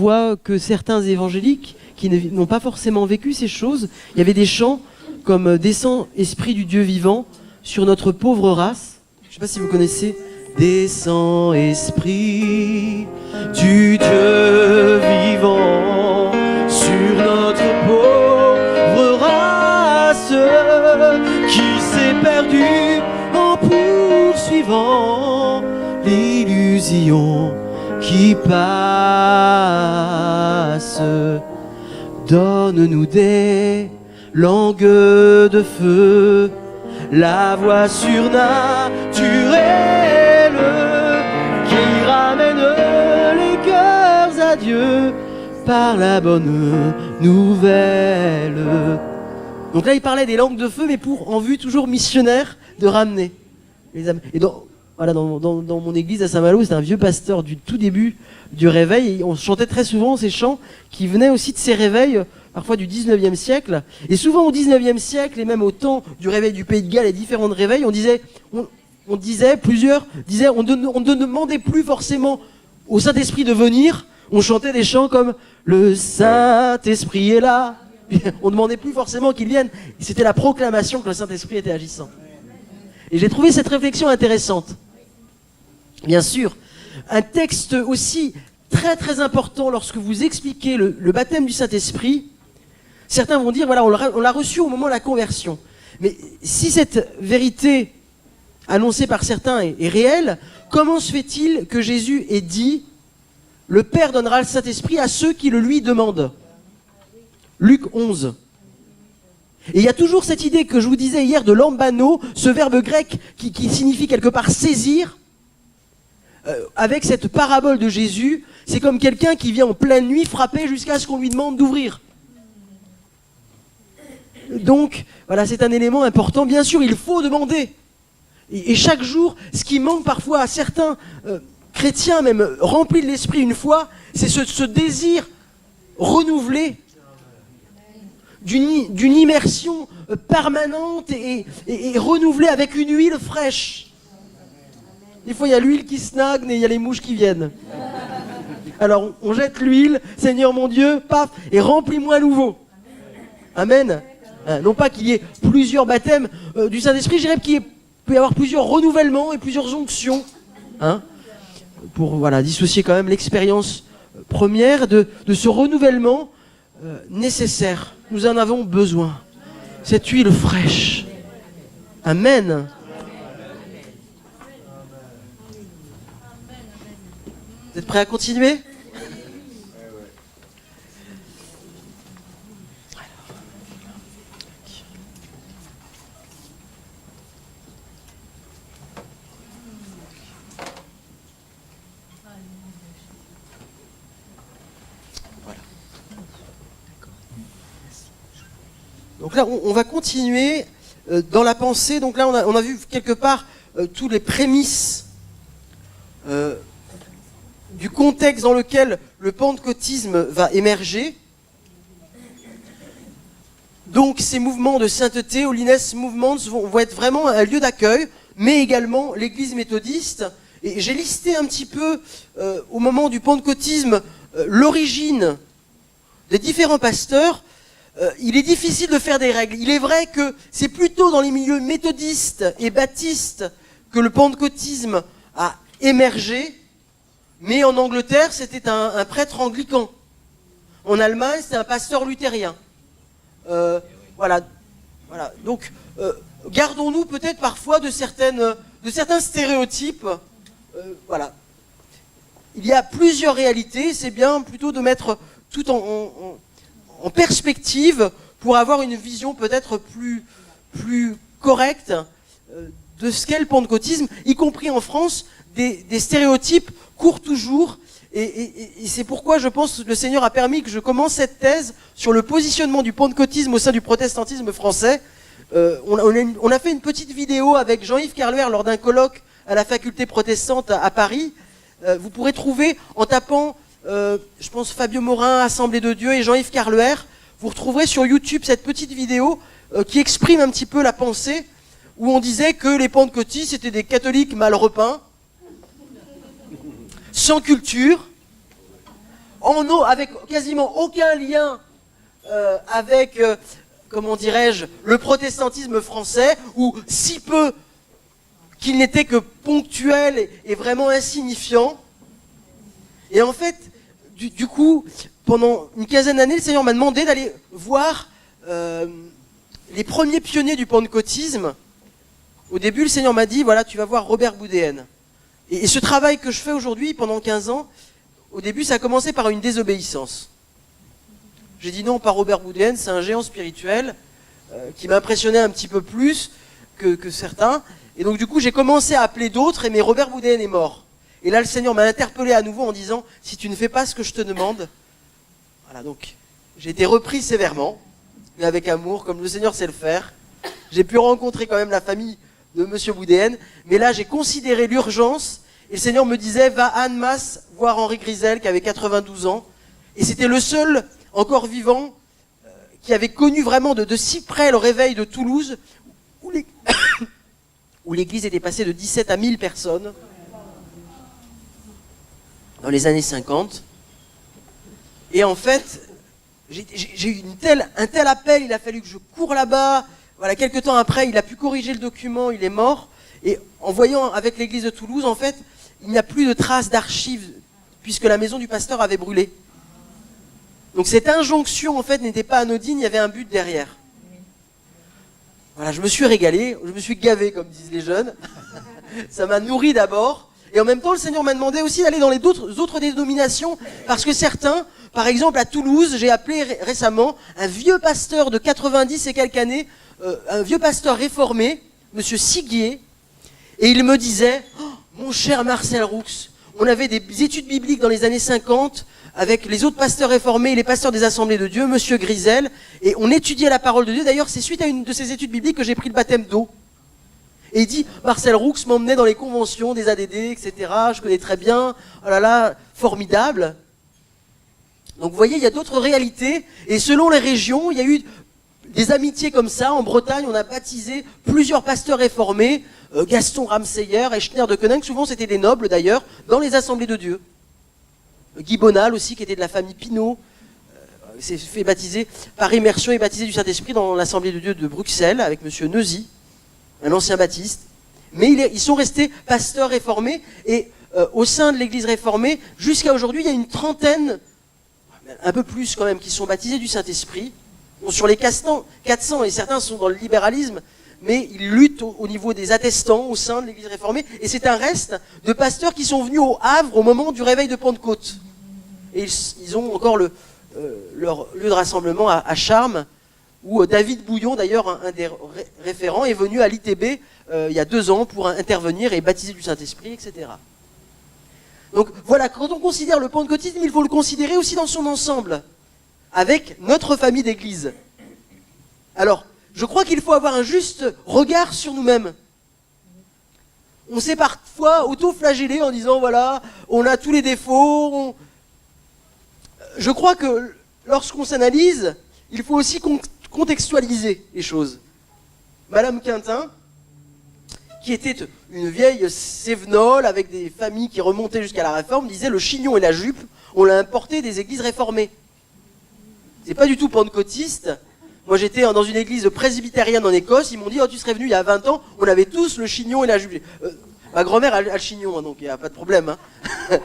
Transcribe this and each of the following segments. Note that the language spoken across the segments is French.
On voit que certains évangéliques qui n'ont pas forcément vécu ces choses, il y avait des chants comme Descends, Esprit du Dieu vivant, sur notre pauvre race. Je ne sais pas si vous connaissez. Descends, Esprit du Dieu vivant, sur notre pauvre race qui s'est perdue en poursuivant l'illusion qui passe. Donne-nous des langues de feu, la voix surnaturelle qui ramène les cœurs à Dieu par la bonne nouvelle. Donc là, il parlait des langues de feu, mais en vue toujours missionnaire de ramener les âmes. Et dans mon église à Saint-Malo, c'était un vieux pasteur du tout début du réveil. Et on chantait très souvent ces chants qui venaient aussi de ces réveils, parfois du 19e siècle. Et souvent au 19e siècle, et même au temps du réveil du Pays de Galles et différents réveils, on ne demandait plus forcément au Saint-Esprit de venir. On chantait des chants comme « Le Saint-Esprit est là ». On ne demandait plus forcément qu'il vienne. C'était la proclamation que le Saint-Esprit était agissant. Et j'ai trouvé cette réflexion intéressante. Bien sûr, un texte aussi très très important lorsque vous expliquez le baptême du Saint-Esprit. Certains vont dire, voilà, on l'a reçu au moment de la conversion. Mais si cette vérité annoncée par certains est réelle, comment se fait-il que Jésus ait dit « Le Père donnera le Saint-Esprit à ceux qui le lui demandent » Luc 11. Et il y a toujours cette idée que je vous disais hier de lambano, ce verbe grec qui signifie quelque part saisir. Avec cette parabole de Jésus, c'est comme quelqu'un qui vient en pleine nuit frapper jusqu'à ce qu'on lui demande d'ouvrir. Donc, voilà, c'est un élément important. Bien sûr, il faut demander. Et chaque jour, ce qui manque parfois à certains chrétiens, même remplis de l'esprit une fois, c'est ce désir renouvelé d'une immersion permanente et renouvelée avec une huile fraîche. Des fois, il y a l'huile qui stagne et il y a les mouches qui viennent. Alors, on jette l'huile, Seigneur mon Dieu, paf, et remplis-moi à nouveau. Amen. Non pas qu'il y ait plusieurs baptêmes du Saint-Esprit, je dirais qu'il peut y avoir plusieurs renouvellements et plusieurs onctions. Pour dissocier quand même l'expérience première de ce renouvellement nécessaire. Nous en avons besoin. Cette huile fraîche. Amen. Vous êtes prêts à continuer ? Donc là, on va continuer dans la pensée. Donc là, on a vu quelque part tous les prémices du contexte dans lequel le pentecôtisme va émerger. Donc ces mouvements de sainteté, Holiness Movements, vont être vraiment un lieu d'accueil, mais également l'église méthodiste. Et j'ai listé un petit peu, au moment du pentecôtisme, l'origine des différents pasteurs. Il est difficile de faire des règles. Il est vrai que c'est plutôt dans les milieux méthodistes et baptistes que le pentecôtisme a émergé, mais en Angleterre, c'était un prêtre anglican. En Allemagne, c'était un pasteur luthérien. Voilà. Donc, gardons-nous peut-être parfois de certains stéréotypes. Voilà. Il y a plusieurs réalités. C'est bien plutôt de mettre tout en perspective pour avoir une vision peut-être plus correcte de ce qu'est le pentecôtisme, y compris en France, des stéréotypes courent toujours, et c'est pourquoi je pense que le Seigneur a permis que je commence cette thèse sur le positionnement du pentecôtisme au sein du protestantisme français. On a fait une petite vidéo avec Jean-Yves Carluer lors d'un colloque à la faculté protestante à Paris. Vous pourrez trouver en tapant je pense Fabio Morin, Assemblée de Dieu, et Jean-Yves Carluer. Vous retrouverez sur YouTube cette petite vidéo qui exprime un petit peu la pensée, où on disait que les pentecôtistes étaient des catholiques mal repeints, sans culture, avec quasiment aucun lien avec, comment dirais-je, le protestantisme français, ou si peu qu'il n'était que ponctuel et vraiment insignifiant. Et en fait, du coup, pendant une quinzaine d'années, le Seigneur m'a demandé d'aller voir les premiers pionniers du pentecôtisme. Au début, le Seigneur m'a dit, voilà, tu vas voir Robert Boudéen. Et ce travail que je fais aujourd'hui, pendant 15 ans, au début, ça a commencé par une désobéissance. J'ai dit non, pas Robert Boudéen, c'est un géant spirituel qui m'impressionnait un petit peu plus que certains. Et donc du coup, j'ai commencé à appeler d'autres, mais Robert Boudéen est mort. Et là, le Seigneur m'a interpellé à nouveau en disant, si tu ne fais pas ce que je te demande, voilà, donc j'ai été repris sévèrement, mais avec amour, comme le Seigneur sait le faire. J'ai pu rencontrer quand même la famille de Monsieur Boudéen, mais là, j'ai considéré l'urgence, et le Seigneur me disait, va à Annemasse voir Henri Grisel, qui avait 92 ans, et c'était le seul encore vivant qui avait connu vraiment de si près le réveil de Toulouse, où l'église était passée de 17 à 1000 personnes dans les années 50. Et en fait, j'ai eu un tel appel, il a fallu que je cours là-bas. Voilà, quelques temps après, il a pu corriger le document, il est mort. Et en voyant avec l'église de Toulouse, en fait, il n'y a plus de traces d'archives, puisque la maison du pasteur avait brûlé. Donc cette injonction, en fait, n'était pas anodine, il y avait un but derrière. Voilà, je me suis régalé, je me suis gavé, comme disent les jeunes. Ça m'a nourri d'abord. Et en même temps, le Seigneur m'a demandé aussi d'aller dans les autres dénominations, parce que certains, par exemple à Toulouse, j'ai appelé récemment un vieux pasteur de 90 et quelques années, un vieux pasteur réformé, Monsieur Siguier, et il me disait, oh, mon cher Marcel Roux, on avait des études bibliques dans les années 50, avec les autres pasteurs réformés et les pasteurs des Assemblées de Dieu, Monsieur Grisel, et on étudiait la parole de Dieu. D'ailleurs, c'est suite à une de ces études bibliques que j'ai pris le baptême d'eau. Et il dit, Marcel Roux m'emmenait dans les conventions des ADD, etc. Je connais très bien. Oh là là, formidable. Donc vous voyez, il y a d'autres réalités. Et selon les régions, il y a eu des amitiés comme ça. En Bretagne, on a baptisé plusieurs pasteurs réformés. Gaston Ramseyer, Echner de Koenig, souvent c'était des nobles d'ailleurs, dans les Assemblées de Dieu. Guy Bonal aussi, qui était de la famille Pinault, s'est fait baptiser par immersion et baptisé du Saint-Esprit dans l'Assemblée de Dieu de Bruxelles, avec Monsieur Neuzy, un ancien baptiste. Mais ils sont restés pasteurs réformés, et au sein de l'Église réformée, jusqu'à aujourd'hui, il y a une trentaine, un peu plus quand même, qui sont baptisés du Saint-Esprit. Bon, sur les 400, et certains sont dans le libéralisme, mais ils luttent au niveau des attestants au sein de l'Église réformée. Et c'est un reste de pasteurs qui sont venus au Havre au moment du réveil de Pentecôte. Et ils ont encore leur lieu de rassemblement à Charmes, où David Bouillon, d'ailleurs un des référents, est venu à l'ITB il y a 2 ans pour intervenir et baptiser du Saint-Esprit, etc. Donc voilà, quand on considère le pentecôtisme, il faut le considérer aussi dans son ensemble, avec notre famille d'église. Alors, je crois qu'il faut avoir un juste regard sur nous-mêmes. On s'est parfois auto-flagellé en disant, voilà, on a tous les défauts. Je crois que lorsqu'on s'analyse, il faut aussi contextualiser les choses. Madame Quintin, qui était une vieille sévenole avec des familles qui remontaient jusqu'à la Réforme, disait, le chignon et la jupe, on l'a importé des églises réformées. C'est pas du tout pentecôtiste. Moi, j'étais dans une église presbytérienne en Écosse. Ils m'ont dit, oh, tu serais venu il y a 20 ans. On avait tous le chignon et la jupe. Ma grand-mère a le chignon, hein, donc il n'y a pas de problème. Hein.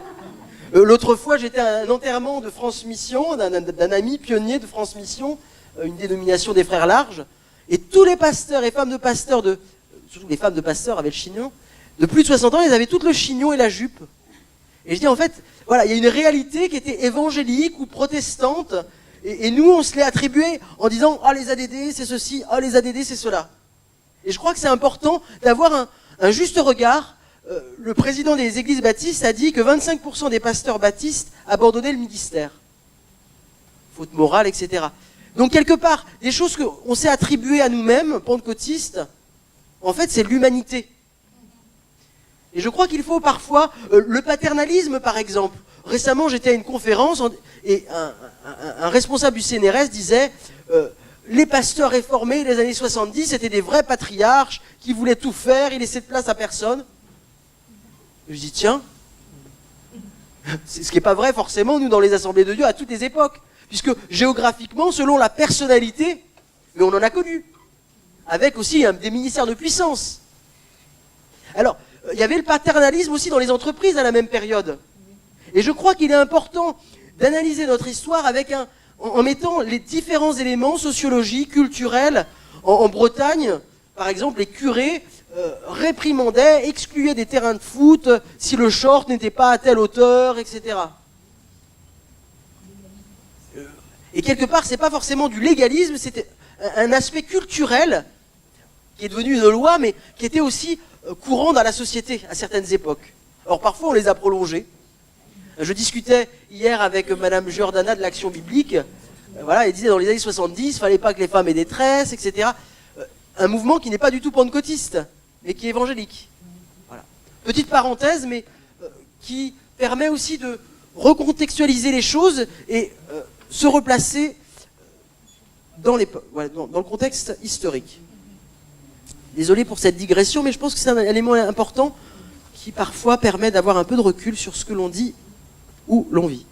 L'autre fois, j'étais à un enterrement de France Mission, d'un ami pionnier de France Mission, une dénomination des Frères Larges. Et tous les pasteurs et femmes de pasteurs, surtout les femmes de pasteurs avaient le chignon, de plus de 60 ans, ils avaient tout le chignon et la jupe. Et je dis, en fait, voilà, il y a une réalité qui était évangélique ou protestante. Et nous, on se l'est attribué en disant « Ah, les ADD, c'est ceci. Ah, les ADD, c'est cela. » Et je crois que c'est important d'avoir un juste regard. Le président des églises baptistes a dit que 25% des pasteurs baptistes abandonnaient le ministère. Faute morale, etc. Donc, quelque part, des choses qu'on s'est attribuées à nous-mêmes, pentecôtistes, en fait, c'est l'humanité. Et je crois qu'il faut parfois... le paternalisme, par exemple. Récemment, j'étais à une conférence et un responsable du CNRS disait les pasteurs réformés des années 70, c'était des vrais patriarches qui voulaient tout faire, ils laissaient de place à personne. Et je dis, tiens, C'est ce qui n'est pas vrai forcément, nous, dans les assemblées de Dieu, à toutes les époques. Puisque géographiquement, selon la personnalité, mais on en a connu. Avec aussi des ministères de puissance. Alors, il y avait le paternalisme aussi dans les entreprises à la même période. Et je crois qu'il est important d'analyser notre histoire en mettant les différents éléments sociologiques, culturels. En Bretagne, par exemple, les curés réprimandaient, excluaient des terrains de foot si le short n'était pas à telle hauteur, etc. Et quelque part, c'est pas forcément du légalisme, c'était un aspect culturel qui est devenu une loi, mais qui était aussi courant dans la société à certaines époques. Alors parfois, on les a prolongés. Je discutais hier avec Madame Giordana de l'Action biblique. Voilà, elle disait dans les années 70, il ne fallait pas que les femmes aient des tresses, etc. Un mouvement qui n'est pas du tout pentecôtiste, mais qui est évangélique. Voilà. Petite parenthèse, mais qui permet aussi de recontextualiser les choses et se replacer dans le contexte historique. Désolé pour cette digression, mais je pense que c'est un élément important qui parfois permet d'avoir un peu de recul sur ce que l'on dit ou l'on vit.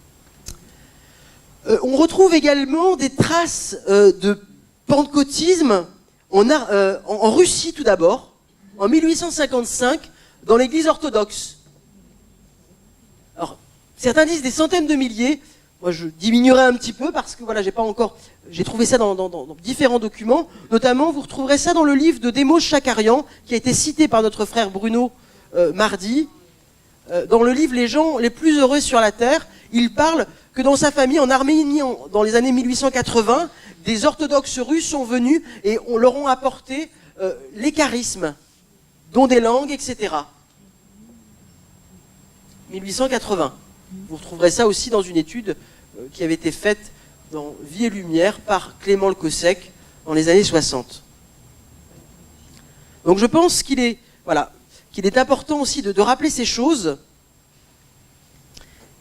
On retrouve également des traces de pentecôtisme en Russie tout d'abord, en 1855, dans l'église orthodoxe. Alors, certains disent des centaines de milliers. Moi, je diminuerai un petit peu parce que voilà, j'ai trouvé ça dans différents documents. Notamment, vous retrouverez ça dans le livre de Démos Chakarian, qui a été cité par notre frère Bruno mardi. Dans le livre Les gens les plus heureux sur la terre, il parle que dans sa famille, en Arménie, dans les années 1880, des orthodoxes russes sont venus et leur ont apporté les charismes, dont des langues, etc. 1880. Vous retrouverez ça aussi dans une étude qui avait été faite dans Vie et Lumière par Clément Le Cossec dans les années 60. Donc je pense qu'il est important aussi de rappeler ces choses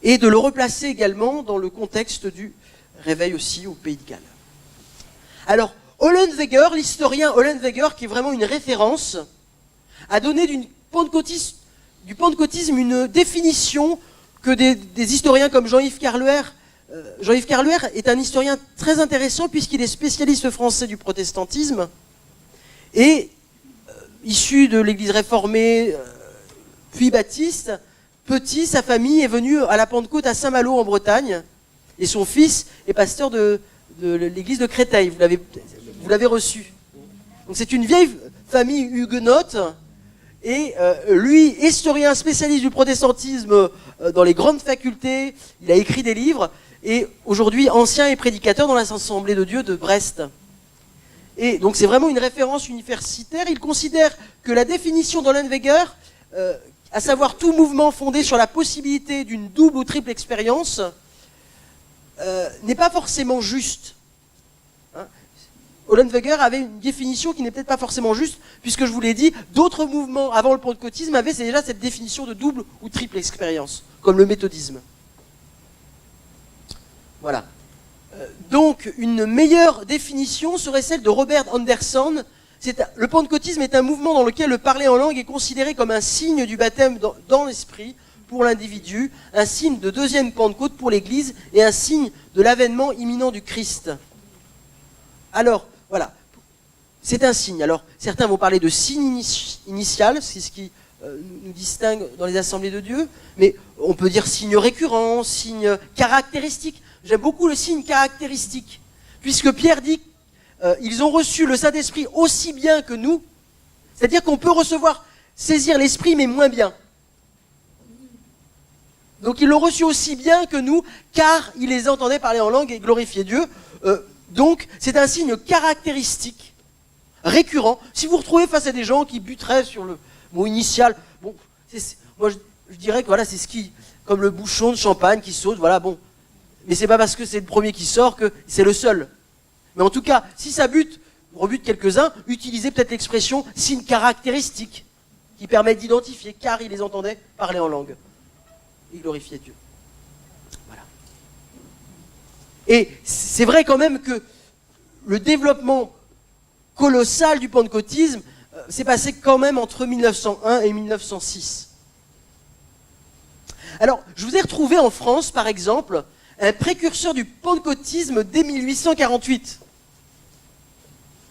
et de le replacer également dans le contexte du réveil aussi au Pays de Galles. Alors, Hollenweger, l'historien Hollenweger, qui est vraiment une référence, a donné du pentecôtisme une définition que des historiens comme Jean-Yves Carluer est un historien très intéressant puisqu'il est spécialiste français du protestantisme et issu de l'église réformée puis baptiste. Petit, sa famille est venue à la Pentecôte à Saint-Malo en Bretagne et son fils est pasteur de l'église de Créteil. Vous l'avez reçu. Donc c'est une vieille famille huguenote et lui, historien spécialiste du protestantisme dans les grandes facultés, il a écrit des livres et aujourd'hui ancien et prédicateur dans l'Assemblée de Dieu de Brest. Et donc c'est vraiment une référence universitaire. Il considère que la définition d'Hollenweger, à savoir tout mouvement fondé sur la possibilité d'une double ou triple expérience, n'est pas forcément juste. Hollenweger avait une définition qui n'est peut-être pas forcément juste, puisque je vous l'ai dit, d'autres mouvements avant le pentecôtisme avaient déjà cette définition de double ou triple expérience, comme le méthodisme. Voilà. Donc, une meilleure définition serait celle de Robert Anderson. Le pentecôtisme est un mouvement dans lequel le parler en langue est considéré comme un signe du baptême dans l'esprit pour l'individu, un signe de deuxième Pentecôte pour l'Église et un signe de l'avènement imminent du Christ. Alors, voilà, c'est un signe. Alors, certains vont parler de signe initial, c'est ce qui nous distingue dans les assemblées de Dieu, mais on peut dire signe récurrent, signe caractéristique. J'aime beaucoup le signe caractéristique, puisque Pierre dit ils ont reçu le Saint-Esprit aussi bien que nous, c'est-à-dire qu'on peut saisir l'Esprit, mais moins bien. Donc ils l'ont reçu aussi bien que nous, car ils les entendaient parler en langue et glorifier Dieu. Donc c'est un signe caractéristique, récurrent. Si vous retrouvez face à des gens qui buteraient sur le mot initial, bon, moi je dirais que voilà, c'est comme le bouchon de champagne qui saute, voilà, bon. Mais c'est pas parce que c'est le premier qui sort que c'est le seul. Mais en tout cas, si ça rebute quelques-uns, utilisez peut-être l'expression signe caractéristique, qui permet d'identifier, car ils les entendaient parler en langue. Et glorifier Dieu. Voilà. Et c'est vrai quand même que le développement colossal du pentecôtisme s'est passé quand même entre 1901 et 1906. Alors, je vous ai retrouvé en France, par exemple, un précurseur du pentecôtisme dès 1848.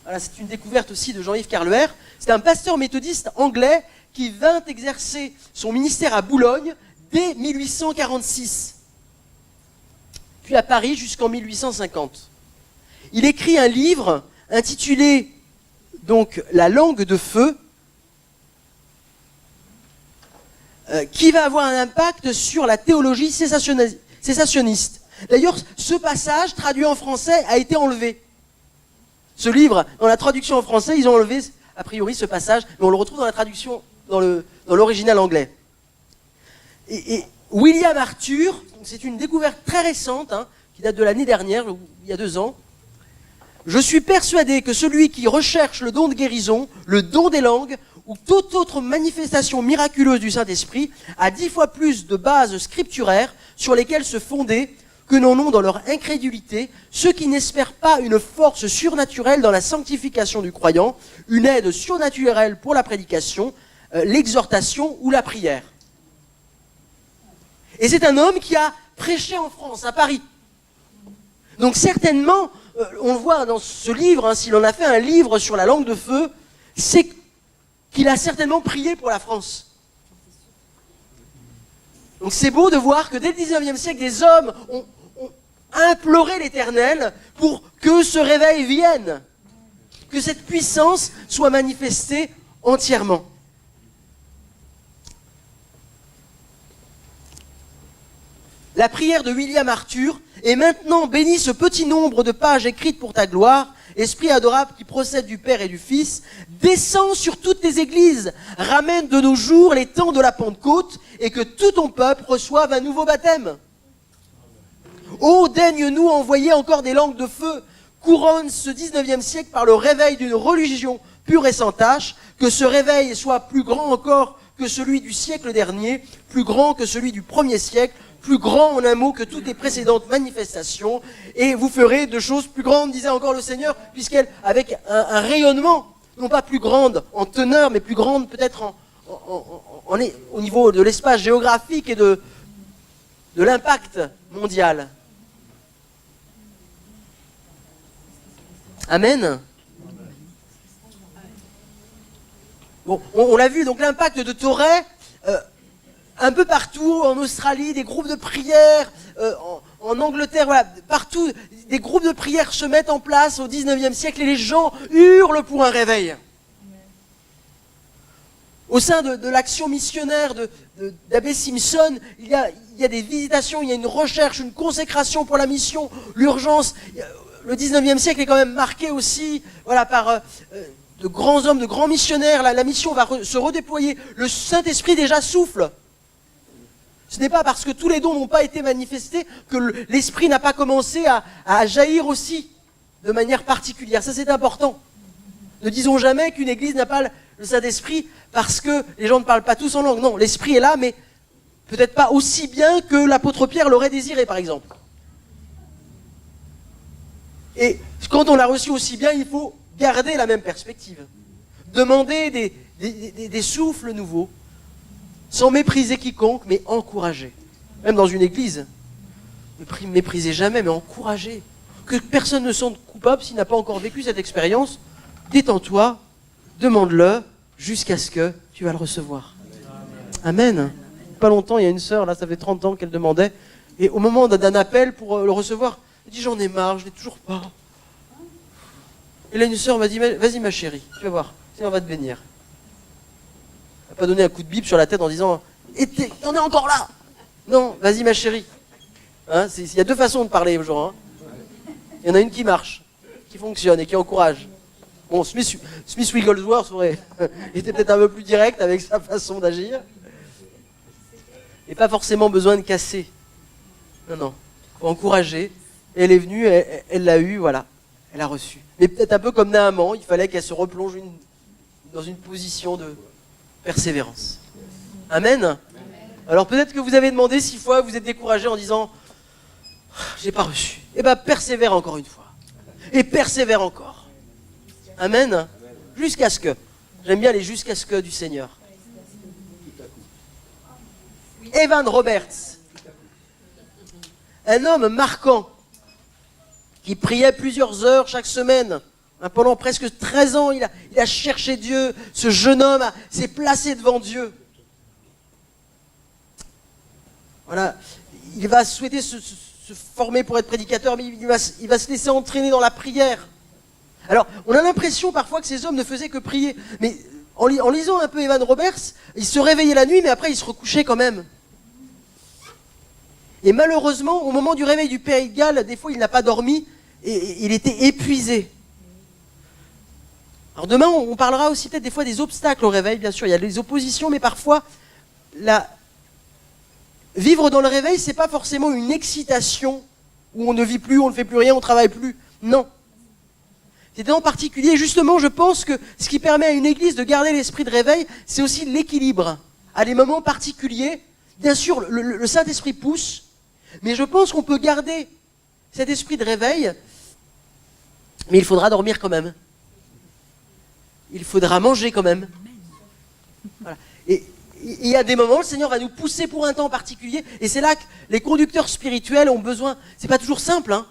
Voilà, c'est une découverte aussi de Jean-Yves Carluer. C'est un pasteur méthodiste anglais qui vint exercer son ministère à Boulogne dès 1846, puis à Paris jusqu'en 1850. Il écrit un livre intitulé donc La langue de feu, qui va avoir un impact sur la théologie cessationniste. D'ailleurs, ce passage, traduit en français, a été enlevé. Ce livre, dans la traduction en français, ils ont enlevé, a priori, ce passage, mais on le retrouve dans la traduction, dans l'original anglais. Et William Arthur, c'est une découverte très récente, qui date de l'année dernière, il y a 2 ans. Je suis persuadé que celui qui recherche le don de guérison, le don des langues, ou toute autre manifestation miraculeuse du Saint-Esprit, a 10 fois plus de bases scripturaires sur lesquelles se fonder que n'en ont dans leur incrédulité ceux qui n'espèrent pas une force surnaturelle dans la sanctification du croyant, une aide surnaturelle pour la prédication, l'exhortation ou la prière. Et c'est un homme qui a prêché en France, à Paris. Donc certainement, on le voit dans ce livre, s'il en a fait un livre sur la langue de feu, c'est qu'il a certainement prié pour la France. Donc c'est beau de voir que dès le 19e siècle, des hommes ont imploré l'Éternel pour que ce réveil vienne, que cette puissance soit manifestée entièrement. La prière de William Arthur est maintenant bénie ce petit nombre de pages écrites pour ta gloire, Esprit adorable qui procède du Père et du Fils, descend sur toutes les églises, ramène de nos jours les temps de la Pentecôte et que tout ton peuple reçoive un nouveau baptême. Ô daigne-nous envoyer encore des langues de feu, couronne ce 19e siècle par le réveil d'une religion pure et sans tache, que ce réveil soit plus grand encore que celui du siècle dernier, plus grand que celui du 1er siècle, plus grand en un mot que toutes les précédentes manifestations, et vous ferez de choses plus grandes, disait encore le Seigneur, puisqu'elle, avec un rayonnement, non pas plus grande en teneur, mais plus grande peut-être au niveau de l'espace géographique et de l'impact mondial. Amen. Bon, on l'a vu, donc l'impact de Toray, un peu partout, en Australie, des groupes de prière, en Angleterre, voilà, partout, des groupes de prière se mettent en place au 19e siècle et les gens hurlent pour un réveil. Au sein de l'action missionnaire d'Abbé Simpson, il y a des visitations, il y a une recherche, une consécration pour la mission, l'urgence. Le 19e siècle est quand même marqué aussi voilà, par de grands hommes, de grands missionnaires. La mission va se redéployer. Le Saint-Esprit déjà souffle. Ce n'est pas parce que tous les dons n'ont pas été manifestés que l'Esprit n'a pas commencé à jaillir aussi de manière particulière. Ça, c'est important. Ne disons jamais qu'une église n'a pas le Saint-Esprit parce que les gens ne parlent pas tous en langue. Non, l'Esprit est là, mais peut-être pas aussi bien que l'apôtre Pierre l'aurait désiré, par exemple. Et quand on l'a reçu aussi bien, il faut garder la même perspective. Demander des souffles nouveaux, sans mépriser quiconque, mais encourager. Même dans une église, ne méprisez jamais, mais encourager. Que personne ne se sente coupable s'il n'a pas encore vécu cette expérience. Détends-toi, demande-le, jusqu'à ce que tu vas le recevoir. Amen. Pas longtemps, il y a une sœur, là, ça fait 30 ans qu'elle demandait, et au moment d'un appel pour le recevoir, elle dit, j'en ai marre, je ne l'ai toujours pas. Et là, une sœur m'a dit, vas-y ma chérie, tu vas voir, sinon on va te bénir. Elle n'a pas donné un coup de bible sur la tête en disant, t'en es encore là. Non, vas-y ma chérie. Il y a 2 façons de parler aux gens. Il y en a une qui marche, qui fonctionne et qui encourage. Bon, Smith Wigglesworth était peut-être un peu plus direct avec sa façon d'agir. Et pas forcément besoin de casser. Non. Il faut encourager. Et elle est venue, elle l'a eu, voilà. Elle a reçu. Mais peut-être un peu comme Naaman, il fallait qu'elle se replonge dans une position de persévérance. Amen. Alors peut-être que vous avez demandé 6 fois, vous êtes découragé en disant « j'ai pas reçu ». Eh bien, persévère encore une fois. Et persévère encore. Amen. Jusqu'à ce que. J'aime bien les jusqu'à ce que du Seigneur. Evan Roberts, un homme marquant qui priait plusieurs heures chaque semaine. Pendant presque 13 ans, il a cherché Dieu. Ce jeune homme s'est placé devant Dieu. Voilà. Il va souhaiter se former pour être prédicateur, mais il va se laisser entraîner dans la prière. Alors, on a l'impression parfois que ces hommes ne faisaient que prier. Mais en lisant un peu Evan Roberts, il se réveillait la nuit, mais après il se recouchait quand même. Et malheureusement, au moment du réveil du Pays de Galles, des fois il n'a pas dormi et il était épuisé. Alors demain, on parlera aussi peut-être des fois des obstacles au réveil, bien sûr. Il y a des oppositions, mais parfois, vivre dans le réveil, c'est pas forcément une excitation où on ne vit plus, on ne fait plus rien, on ne travaille plus. Non. C'est en particulier, justement, je pense que ce qui permet à une église de garder l'esprit de réveil, c'est aussi l'équilibre. À des moments particuliers, bien sûr, le Saint-Esprit pousse, mais je pense qu'on peut garder cet esprit de réveil, mais il faudra dormir quand même. Il faudra manger quand même. Voilà. Et il y a des moments, le Seigneur va nous pousser pour un temps particulier, et c'est là que les conducteurs spirituels ont besoin. C'est pas toujours simple, hein.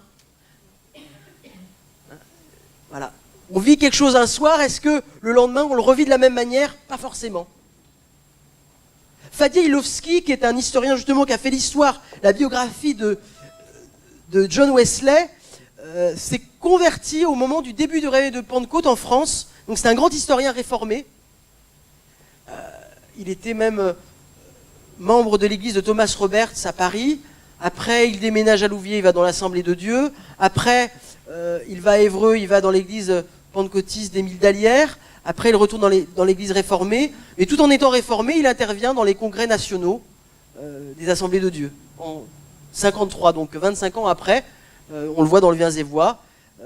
Voilà. On vit quelque chose un soir, est-ce que le lendemain on le revit de la même manière? Pas forcément. Fadia Ilovski, qui est un historien justement qui a fait l'histoire, la biographie de John Wesley, s'est converti au moment du début du réveil de Pentecôte en France. Donc c'est un grand historien réformé. Il était même membre de l'église de Thomas Roberts à Paris. Après, il déménage à Louviers, il va dans l'Assemblée de Dieu. Après, il va à Évreux, il va dans l'église pentecôtiste d'Émile Dallière. Après, il retourne dans l'église réformée. Et tout en étant réformé, il intervient dans les congrès nationaux des Assemblées de Dieu. En 53, donc 25 ans après, on le voit dans le Viens-et-Voix,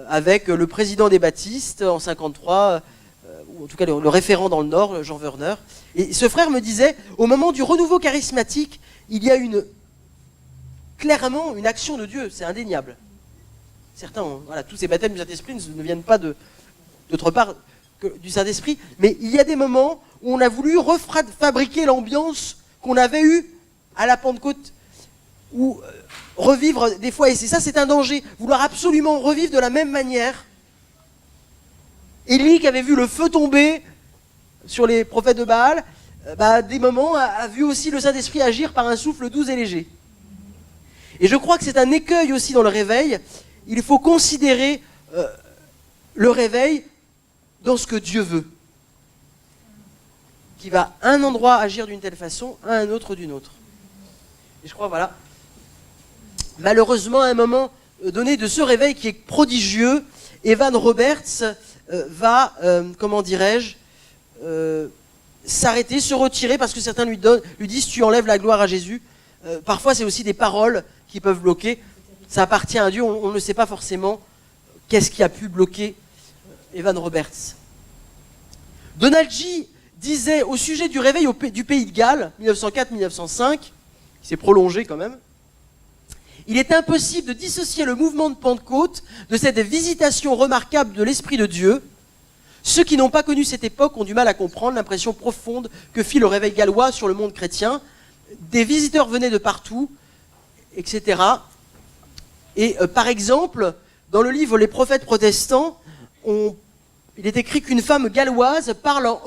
avec le président des baptistes en 53, ou en tout cas le référent dans le Nord, Jean Werner. Et ce frère me disait, au moment du renouveau charismatique, il y a clairement une action de Dieu, c'est indéniable. Certains, voilà, tous ces baptêmes du Saint-Esprit ne viennent pas d'autre part que du Saint-Esprit, mais il y a des moments où on a voulu refabriquer l'ambiance qu'on avait eue à la Pentecôte, ou revivre des fois, et c'est un danger, vouloir absolument revivre de la même manière. Élie, qui avait vu le feu tomber sur les prophètes de Baal, des moments a vu aussi le Saint-Esprit agir par un souffle doux et léger. Et je crois que c'est un écueil aussi dans le réveil. Il faut considérer le réveil dans ce que Dieu veut. Qui va à un endroit agir d'une telle façon, à un autre d'une autre. Et je crois, voilà, malheureusement, à un moment donné de ce réveil qui est prodigieux, Evan Roberts va, s'arrêter, se retirer, parce que certains lui disent « tu enlèves la gloire à Jésus ». Parfois, c'est aussi des paroles qui peuvent bloquer. Ça appartient à Dieu, on ne sait pas forcément qu'est-ce qui a pu bloquer Evan Roberts. Donald G. disait au sujet du réveil du Pays de Galles, 1904-1905, qui s'est prolongé quand même, il est impossible de dissocier le mouvement de Pentecôte de cette visitation remarquable de l'Esprit de Dieu. Ceux qui n'ont pas connu cette époque ont du mal à comprendre l'impression profonde que fit le réveil gallois sur le monde chrétien. Des visiteurs venaient de partout, etc. Et par exemple, dans le livre Les prophètes protestants, il est écrit qu'une femme galloise parle en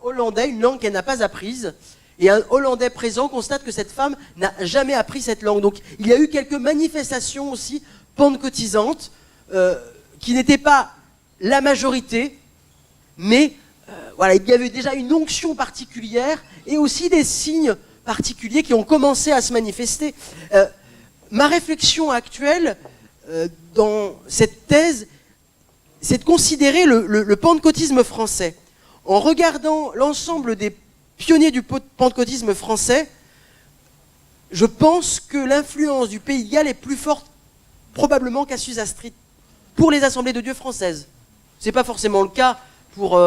hollandais, une langue qu'elle n'a pas apprise, et un Hollandais présent constate que cette femme n'a jamais appris cette langue. Donc il y a eu quelques manifestations aussi pentecôtisantes, qui n'étaient pas la majorité, mais voilà, il y avait déjà une onction particulière, et aussi des signes particuliers qui ont commencé à se manifester. Ma réflexion actuelle dans cette thèse, c'est de considérer le pentecôtisme français. En regardant l'ensemble des pionniers du pentecôtisme français, je pense que l'influence du Pays de Galles est plus forte probablement qu'Azusa Street pour les assemblées de Dieu françaises. Ce n'est pas forcément le cas pour,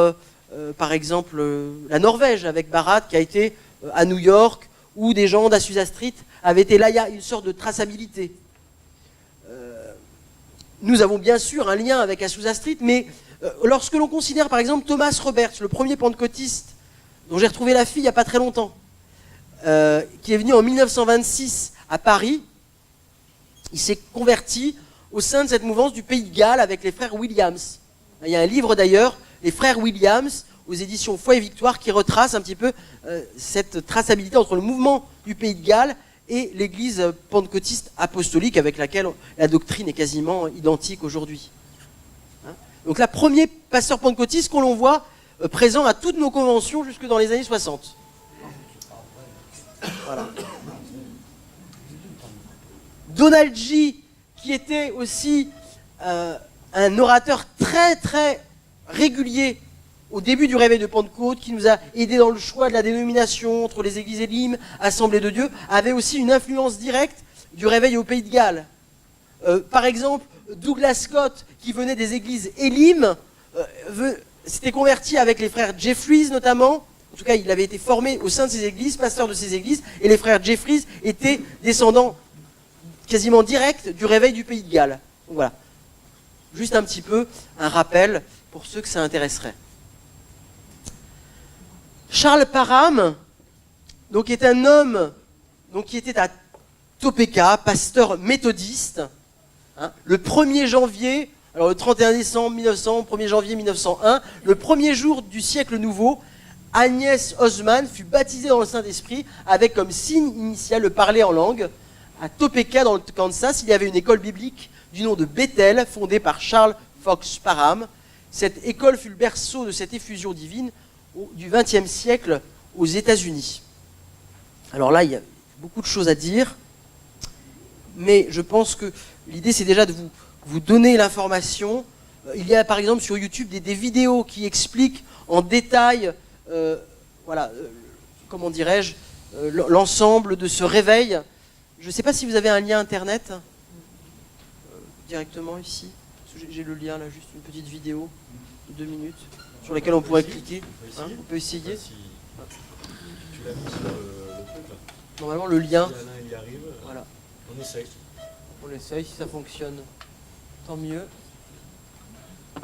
par exemple, la Norvège, avec Barat, qui a été à New York, où des gens d'Azusa Street avaient été là. Il y a une sorte de traçabilité. Nous avons bien sûr un lien avec Azusa Street, mais lorsque l'on considère par exemple Thomas Roberts, le premier pentecôtiste, dont j'ai retrouvé la fille il n'y a pas très longtemps, qui est venu en 1926 à Paris. Il s'est converti au sein de cette mouvance du Pays de Galles avec les frères Williams. Il y a un livre d'ailleurs, les frères Williams, aux éditions Foi et Victoire, qui retrace un petit peu cette traçabilité entre le mouvement du Pays de Galles et l'église pentecôtiste apostolique avec laquelle la doctrine est quasiment identique aujourd'hui. Donc là, premier pasteur pentecôtiste qu'on voit présent à toutes nos conventions jusque dans les années 60. Voilà. Donald G, qui était aussi un orateur très très régulier au début du réveil de Pentecôte, qui nous a aidés dans le choix de la dénomination entre les églises Élim, Assemblée de Dieu, avait aussi une influence directe du réveil au Pays de Galles. Par exemple, Douglas Scott, qui venait des églises Élim, s'était converti avec les frères Jeffries notamment. En tout cas, il avait été formé au sein de ces églises, pasteur de ces églises, et les frères Jeffries étaient descendants quasiment directs du réveil du Pays de Galles. Donc voilà. Juste un petit peu un rappel pour ceux que ça intéresserait. Charles Parham, donc, est un homme donc, qui était à Topeka, pasteur méthodiste. Le 1er janvier, alors le 31 décembre 1900, 1er janvier 1901, le premier jour du siècle nouveau, Agnès Osman fut baptisée dans le Saint-Esprit avec comme signe initial le parler en langue. À Topeka, dans le Kansas, il y avait une école biblique du nom de Bethel, fondée par Charles Fox Parham. Cette école fut le berceau de cette effusion divine du XXe siècle aux États-Unis. Alors là, il y a beaucoup de choses à dire, mais je pense que l'idée, c'est déjà de vous donner l'information. Il y a par exemple sur YouTube des vidéos qui expliquent en détail, comment dirais-je, l'ensemble de ce réveil. Je ne sais pas si vous avez un lien internet directement ici. J'ai le lien là, juste une petite vidéo de 2 minutes sur laquelle on pourrait cliquer. On peut essayer. Tu l'as mis sur le truc là. Normalement le lien. Il y arrive. Voilà. On essaye. On essaye, si ça fonctionne, tant mieux. C'est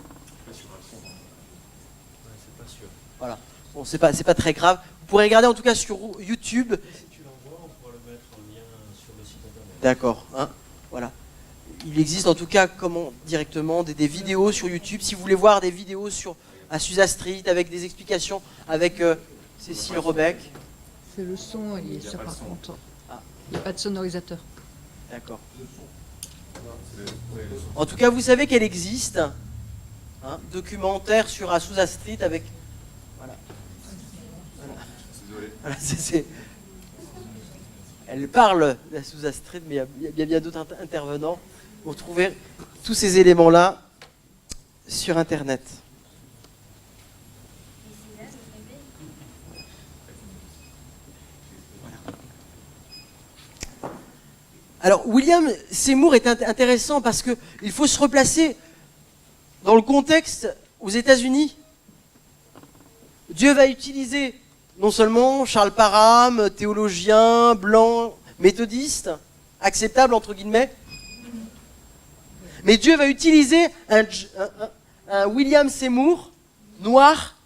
pas sûr. Voilà. Bon, c'est pas très grave. Vous pourrez regarder en tout cas sur YouTube. Si tu l'envoies, on pourra le mettre en lien sur le site internet. D'accord. Voilà. Il existe en tout cas directement des vidéos sur YouTube. Si vous voulez voir des vidéos sur Azusa Street avec des explications avec Cécile Rebec. C'est le son, il est ça par contre. Ah. Il n'y a pas de sonorisateur. D'accord. En tout cas, vous savez qu'elle existe. Documentaire sur Azusa Street avec... Voilà. Voilà, Elle parle d'Azusa Street, mais il y a bien d'autres intervenants. Vous trouvez tous ces éléments-là sur Internet. Alors, William Seymour est intéressant parce qu'il faut se replacer dans le contexte aux États-Unis. Dieu va utiliser non seulement Charles Parham, théologien, blanc, méthodiste, acceptable entre guillemets, mais Dieu va utiliser un William Seymour, noir,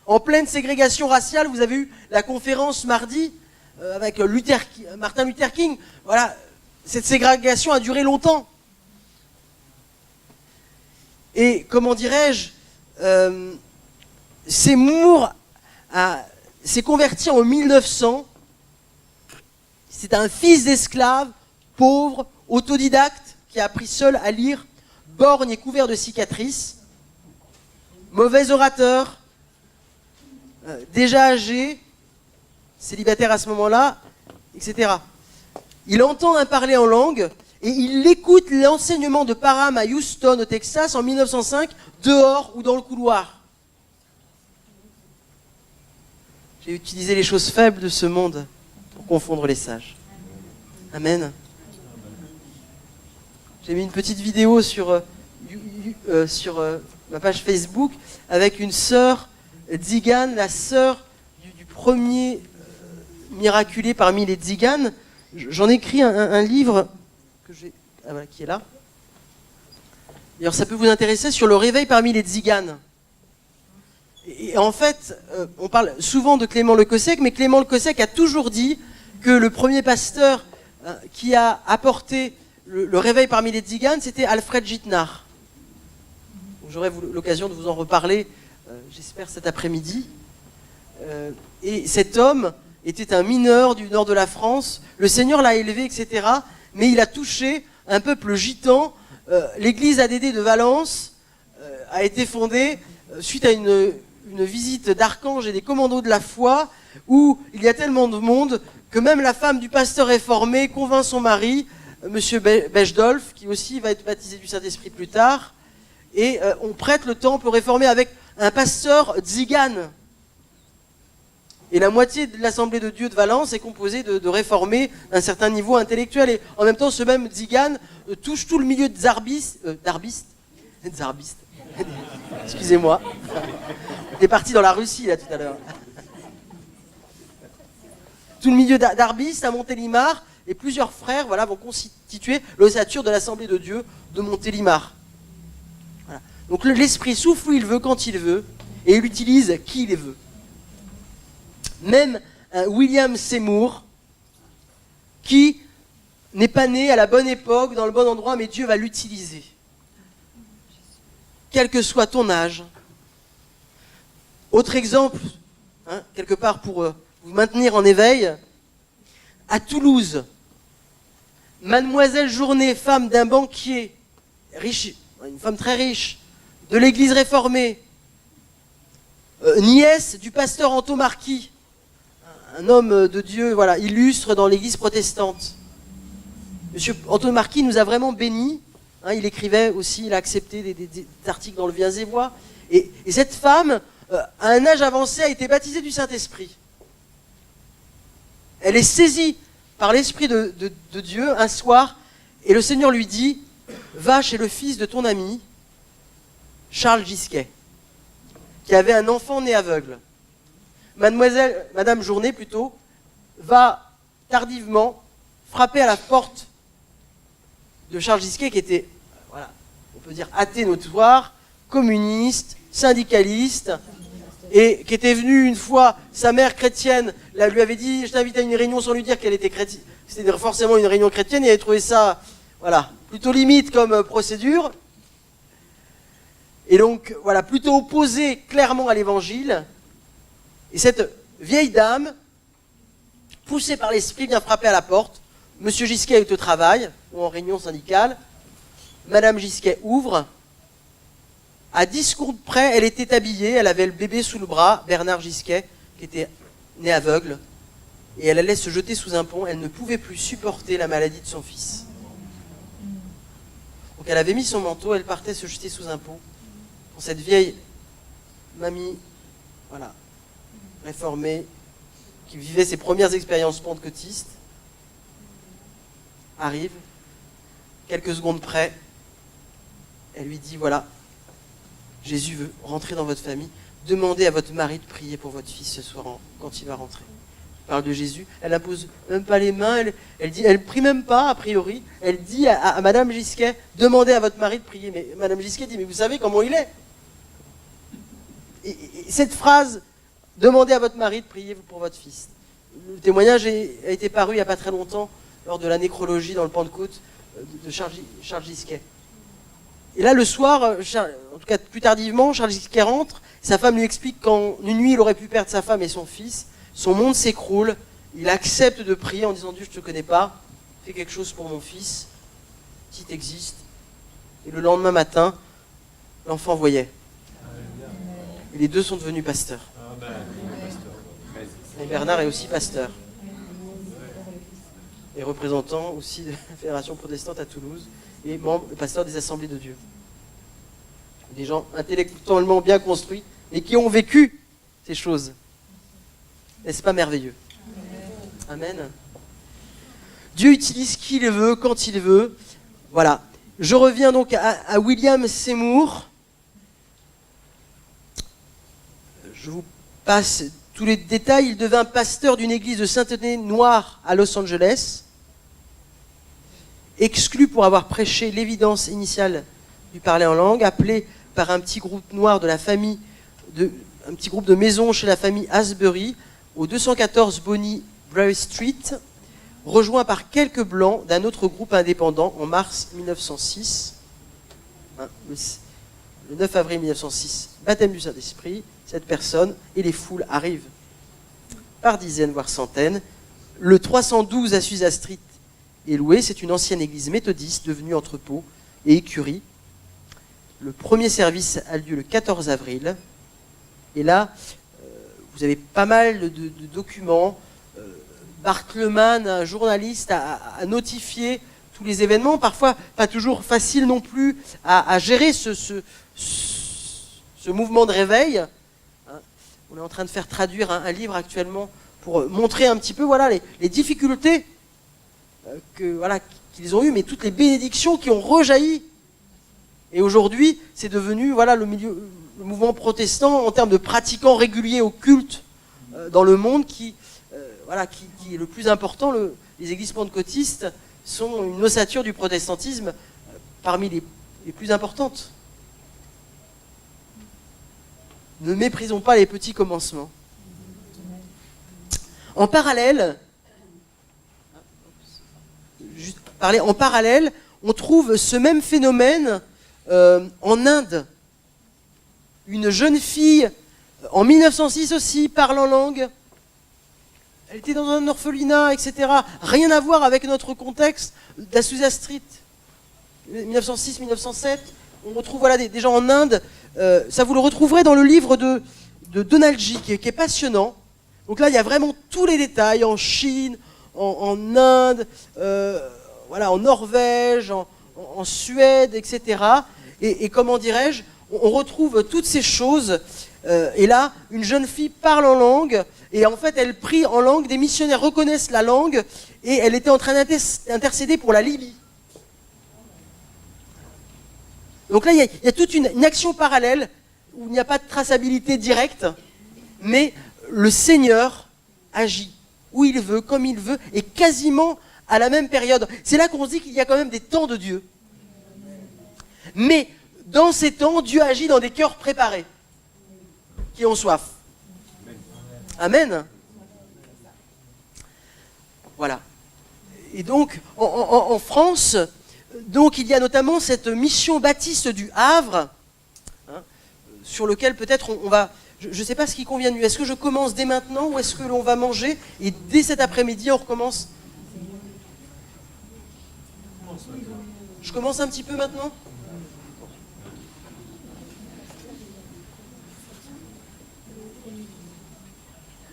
en pleine ségrégation raciale. Vous avez eu la conférence mardi avec Martin Luther King. Voilà. Cette ségrégation a duré longtemps. Et comment dirais-je, Seymour s'est converti en 1900. C'est un fils d'esclave, pauvre, autodidacte, qui a appris seul à lire, borgne et couvert de cicatrices, mauvais orateur, déjà âgé, célibataire à ce moment-là, etc. Il entend un parler en langue et il écoute l'enseignement de Parham à Houston, au Texas, en 1905, dehors ou dans le couloir. J'ai utilisé les choses faibles de ce monde pour confondre les sages. Amen. J'ai mis une petite vidéo sur ma page Facebook avec une sœur Tzigane, la sœur du premier miraculé parmi les Tziganes. J'en ai écrit un livre qui est là. D'ailleurs, ça peut vous intéresser sur le réveil parmi les Tziganes. Et en fait, on parle souvent de Clément le Cossec, mais Clément le Cossec a toujours dit que le premier pasteur qui a apporté le réveil parmi les tziganes, c'était Alfred Jitnar. J'aurai l'occasion de vous en reparler, j'espère, cet après-midi. Et cet homme était un mineur du nord de la France. Le Seigneur l'a élevé, etc. Mais il a touché un peuple gitan. L'église ADD de Valence a été fondée suite à une visite d'archanges et des commandos de la foi, où il y a tellement de monde que même la femme du pasteur réformé convainc son mari, Monsieur Bechdolf, qui aussi va être baptisé du Saint-Esprit plus tard, et on prête le temple réformé avec un pasteur tzigane. Et la moitié de l'Assemblée de Dieu de Valence est composée de réformés d'un certain niveau intellectuel. Et en même temps, ce même tzigane touche tout le milieu de zarbiste. Excusez-moi. Il est parti dans la Russie, là, tout à l'heure. Tout le milieu d'arbistes à Montélimar, et plusieurs frères voilà, vont constituer l'ossature de l'Assemblée de Dieu de Montélimar. Voilà. Donc l'Esprit souffle où il veut, quand il veut, et il utilise qui il veut. Même William Seymour, qui n'est pas né à la bonne époque, dans le bon endroit, mais Dieu va l'utiliser. Quel que soit ton âge. Autre exemple, quelque part pour vous maintenir en éveil, à Toulouse, Mademoiselle Journet, femme d'un banquier riche, une femme très riche, de l'église réformée, nièce du pasteur Anto Marquis, un homme de Dieu, voilà, illustre dans l'église protestante. Monsieur Anto Marquis nous a vraiment bénis. Il écrivait aussi, il a accepté des articles dans le Viensévois. Et cette femme, à un âge avancé, a été baptisée du Saint-Esprit. Elle est saisie par l'Esprit de Dieu un soir, et le Seigneur lui dit, va chez le fils de ton ami, Charles Gisquet, qui avait un enfant né aveugle. Madame Journet, plutôt, va tardivement frapper à la porte de Charles Gisquet, qui était, voilà, on peut dire athée notoire, communiste, syndicaliste, et qui était venu une fois, sa mère chrétienne lui avait dit, je t'invite à une réunion sans lui dire qu'elle était chrétienne, c'était forcément une réunion chrétienne, et elle avait trouvé ça, voilà, plutôt limite comme procédure, et donc, voilà, plutôt opposé clairement à l'évangile, et cette vieille dame, poussée par l'esprit, vient frapper à la porte. Monsieur Gisquet est au travail, ou en réunion syndicale. Madame Gisquet ouvre. À 10 secondes près, elle était habillée, elle avait le bébé sous le bras, Bernard Gisquet, qui était né aveugle. Et elle allait se jeter sous un pont, elle ne pouvait plus supporter la maladie de son fils. Donc elle avait mis son manteau, elle partait se jeter sous un pont. Quand cette vieille mamie, voilà, réformée, qui vivait ses premières expériences pentecôtistes, arrive, quelques secondes près, elle lui dit, voilà, Jésus veut rentrer dans votre famille, demandez à votre mari de prier pour votre fils ce soir quand il va rentrer. Elle parle de Jésus, elle impose même pas les mains, elle prie même pas a priori, elle dit à Madame Gisquet, demandez à votre mari de prier. Mais Madame Gisquet dit, mais vous savez comment il est. Et cette phrase, demandez à votre mari de prier pour votre fils. Le témoignage a été paru il n'y a pas très longtemps, lors de la nécrologie dans le Pentecôte de Charles Gisquet. Et là, le soir, en tout cas plus tardivement, Charles Gisquet rentre, sa femme lui explique qu'en une nuit, il aurait pu perdre sa femme et son fils, son monde s'écroule, il accepte de prier en disant, Dieu, je ne te connais pas, fais quelque chose pour mon fils, si tu existes. Et le lendemain matin, l'enfant voyait. Et les deux sont devenus pasteurs. Et Bernard est aussi pasteur. Et représentant aussi de la Fédération protestante à Toulouse, et pasteur des Assemblées de Dieu. Des gens intellectuellement bien construits, et qui ont vécu ces choses. N'est-ce pas merveilleux? Amen. Dieu utilise qui il veut, quand il veut. Voilà. Je reviens donc à William Seymour. Je vous passe tous les détails. Il devint pasteur d'une église de Saint-Denis noire à Los Angeles, exclu pour avoir prêché l'évidence initiale du parler en langue, appelé par un petit groupe noir de la famille, un petit groupe de maisons chez la famille Asbury, au 214 Bonnie Brae Street, rejoint par quelques blancs d'un autre groupe indépendant en mars 1906. Le 9 avril 1906, baptême du Saint-Esprit, cette personne et les foules arrivent par dizaines, voire centaines. Le 312 Azusa Street est loué, c'est une ancienne église méthodiste devenue entrepôt et écurie. Le premier service a lieu le 14 avril. Et là, vous avez pas mal de documents. Bartleman, un journaliste, a notifié tous les événements, parfois pas toujours facile non plus à gérer ce mouvement de réveil. On est en train de faire traduire un livre actuellement pour montrer un petit peu voilà, les difficultés qu'ils ont eues, mais toutes les bénédictions qui ont rejailli. Et aujourd'hui, c'est devenu voilà, le mouvement protestant en termes de pratiquants réguliers au culte dans le monde qui est le plus important. Les églises pentecôtistes sont une ossature du protestantisme parmi les plus importantes. Ne méprisons pas les petits commencements. En parallèle, on trouve ce même phénomène en Inde. Une jeune fille, en 1906 aussi, parle en langue. Elle était dans un orphelinat, etc. Rien à voir avec notre contexte d'Azusa Street. 1906-1907, on retrouve voilà, des gens en Inde. Ça, vous le retrouverez dans le livre de Donald G, qui est passionnant. Donc là, il y a vraiment tous les détails, en Chine, en Inde, en Norvège, en Suède, etc. Et comment dirais-je, on retrouve toutes ces choses. Et là, une jeune fille parle en langue, et en fait, elle prie en langue, des missionnaires reconnaissent la langue, et elle était en train d'intercéder pour la Libye. Donc là, il y a toute une action parallèle, où il n'y a pas de traçabilité directe, mais le Seigneur agit où il veut, comme il veut, et quasiment à la même période. C'est là qu'on se dit qu'il y a quand même des temps de Dieu. Mais dans ces temps, Dieu agit dans des cœurs préparés, qui ont soif. Amen. Voilà. Et donc, en France, donc, il y a notamment cette mission baptiste du Havre, sur lequel peut-être on va... Je ne sais pas ce qui convient de mieux. Est-ce que je commence dès maintenant ou est-ce que l'on va manger et dès cet après-midi, on recommence? Je commence un petit peu maintenant?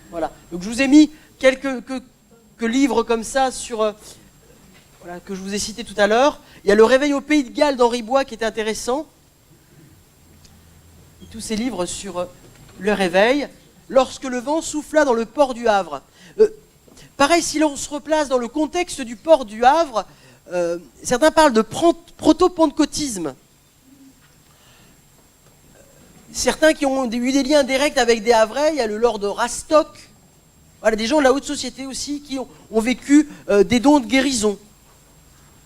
Voilà. Donc je vous ai mis quelques livres comme ça sur... que je vous ai cité tout à l'heure. Il y a Le Réveil au Pays de Galles d'Henri Bois qui est intéressant. Et tous ces livres sur le réveil. Lorsque le vent souffla dans le port du Havre. Pareil, si l'on se replace dans le contexte du port du Havre, certains parlent de proto-pentecôtisme. Certains qui ont eu des liens directs avec des Havrais, il y a le Lord Rastock. Voilà, des gens de la haute société aussi qui ont vécu des dons de guérison.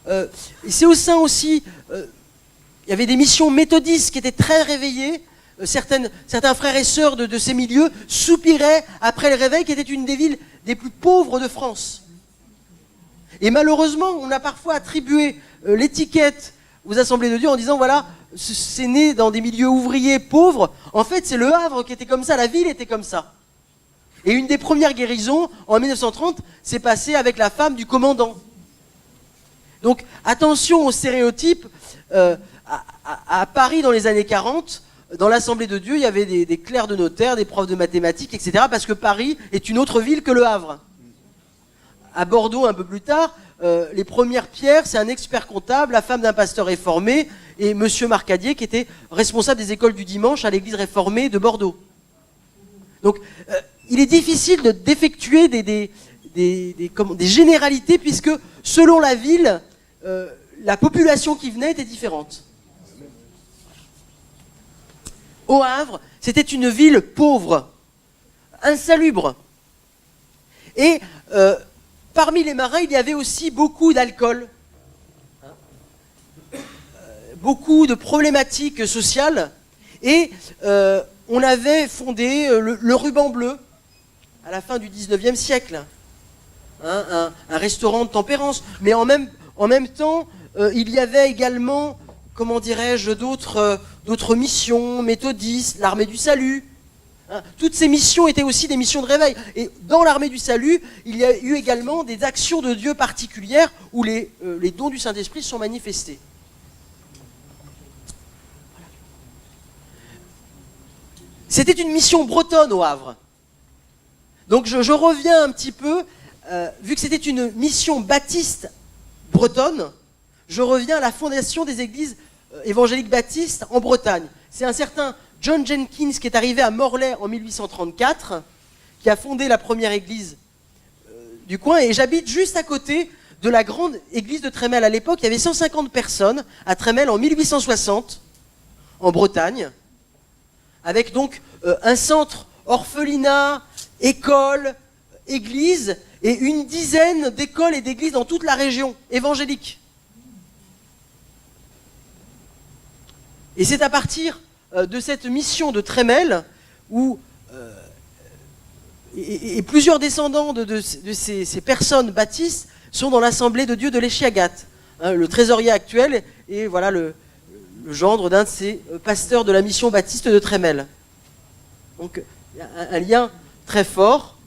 Et c'est au sein aussi, il y avait des missions méthodistes qui étaient très réveillées. Certains frères et sœurs de ces milieux soupiraient après le réveil, qui était une des villes des plus pauvres de France. Et malheureusement, on a parfois attribué l'étiquette aux assemblées de Dieu en disant, voilà, c'est né dans des milieux ouvriers pauvres. En fait, c'est le Havre qui était comme ça, la ville était comme ça. Et une des premières guérisons, en 1930, s'est passée avec la femme du commandant. Donc, attention aux stéréotypes. À Paris, dans les années 40, dans l'Assemblée de Dieu, il y avait des clercs de notaire, des profs de mathématiques, etc. Parce que Paris est une autre ville que le Havre. À Bordeaux, un peu plus tard, les premières pierres, c'est un expert comptable, la femme d'un pasteur réformé, et monsieur Marcadier, qui était responsable des écoles du dimanche à l'église réformée de Bordeaux. Donc, il est difficile d'effectuer des généralités, puisque selon la ville, la population qui venait était différente. Au Havre, c'était une ville pauvre, insalubre. Et parmi les marins, il y avait aussi beaucoup d'alcool, beaucoup de problématiques sociales. Et on avait fondé le Ruban Bleu à la fin du 19e siècle, hein, un restaurant de tempérance. Mais en même temps, il y avait également, comment dirais-je, d'autres missions, méthodistes, l'Armée du Salut. Hein. Toutes ces missions étaient aussi des missions de réveil. Et dans l'Armée du Salut, il y a eu également des actions de Dieu particulières où les dons du Saint-Esprit sont manifestés. C'était une mission bretonne au Havre. Donc je reviens un petit peu, vu que c'était une mission baptiste bretonne, je reviens à la fondation des églises évangéliques baptistes en Bretagne. C'est un certain John Jenkins qui est arrivé à Morlaix en 1834, qui a fondé la première église du coin, et j'habite juste à côté de la grande église de Trémel. À l'époque, il y avait 150 personnes à Trémel en 1860, en Bretagne, avec donc un centre orphelinat, école, église, et une dizaine d'écoles et d'églises dans toute la région évangélique. Et c'est à partir de cette mission de Trémel où et plusieurs descendants de ces personnes baptistes sont dans l'Assemblée de Dieu de l'Échiagat. Hein, le trésorier actuel est voilà, le gendre d'un de ces pasteurs de la mission baptiste de Trémel. Donc il y a un lien très fort.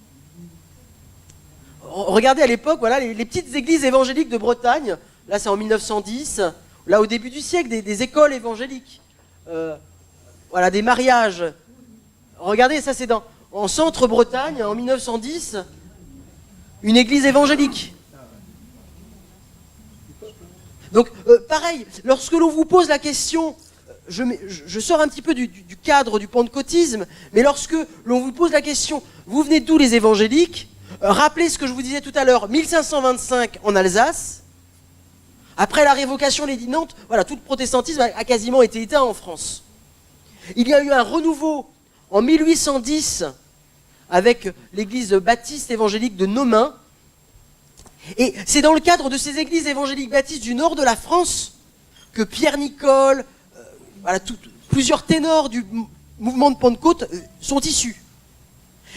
Regardez à l'époque, voilà, les petites églises évangéliques de Bretagne, là c'est en 1910, là au début du siècle, des écoles évangéliques, voilà, des mariages. Regardez, ça c'est en centre-Bretagne, en 1910, une église évangélique. Donc pareil, lorsque l'on vous pose la question, je sors un petit peu du cadre du pentecôtisme, mais lorsque l'on vous pose la question, vous venez d'où les évangéliques? Rappelez ce que je vous disais tout à l'heure, 1525 en Alsace. Après la révocation l'édit de Nantes, voilà, tout le protestantisme a quasiment été éteint en France. Il y a eu un renouveau en 1810 avec l'église baptiste évangélique de Nomain. Et c'est dans le cadre de ces églises évangéliques baptistes du nord de la France que Pierre Nicole, voilà, plusieurs ténors du mouvement de Pentecôte sont issus.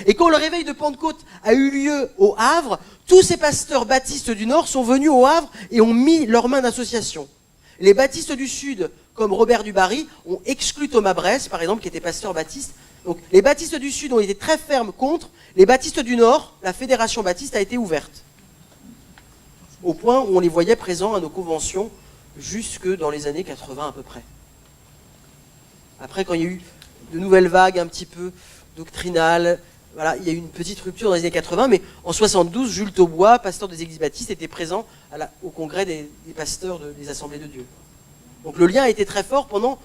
Et quand le réveil de Pentecôte a eu lieu au Havre, tous ces pasteurs baptistes du Nord sont venus au Havre et ont mis leurs mains d'association. Les baptistes du Sud, comme Robert Dubarry, ont exclu Thomas Bress, par exemple, qui était pasteur baptiste. Donc les baptistes du Sud ont été très fermes contre. Les baptistes du Nord, la fédération baptiste a été ouverte. Au point où on les voyait présents à nos conventions jusque dans les années 80 à peu près. Après, quand il y a eu de nouvelles vagues un petit peu doctrinales, voilà, il y a eu une petite rupture dans les années 80, mais en 72, Jules Taubois, pasteur des églises baptistes, était présent au congrès des pasteurs des Assemblées de Dieu. Donc le lien a été très fort pendant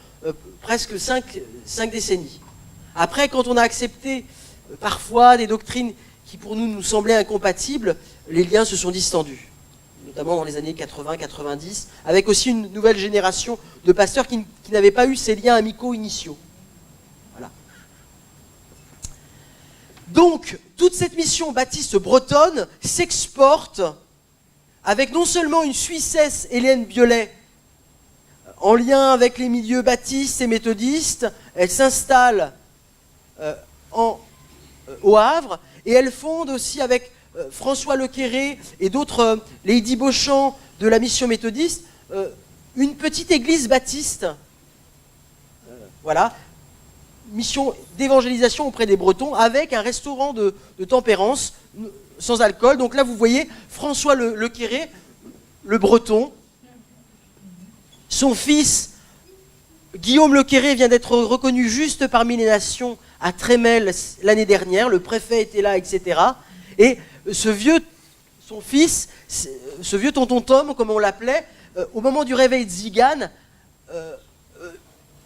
presque 5 décennies. Après, quand on a accepté parfois des doctrines qui pour nous semblaient incompatibles, les liens se sont distendus, notamment dans les années 80-90, avec aussi une nouvelle génération de pasteurs qui n'avaient pas eu ces liens amicaux initiaux. Voilà. Donc, toute cette mission baptiste bretonne s'exporte avec non seulement une Suissesse, Hélène Biolay, en lien avec les milieux baptistes et méthodistes, elle s'installe au Havre, et elle fonde aussi avec François Lequéré et d'autres, Lady Beauchamp de la mission méthodiste, une petite église baptiste. Voilà. Mission d'évangélisation auprès des Bretons avec un restaurant de tempérance sans alcool. Donc là, vous voyez François Lequéré, le Breton. Son fils, Guillaume Lequéré, vient d'être reconnu juste parmi les nations à Trémel l'année dernière. Le préfet était là, etc. Et son fils, ce vieux tonton Tom, comme on l'appelait, au moment du réveil de Zigane,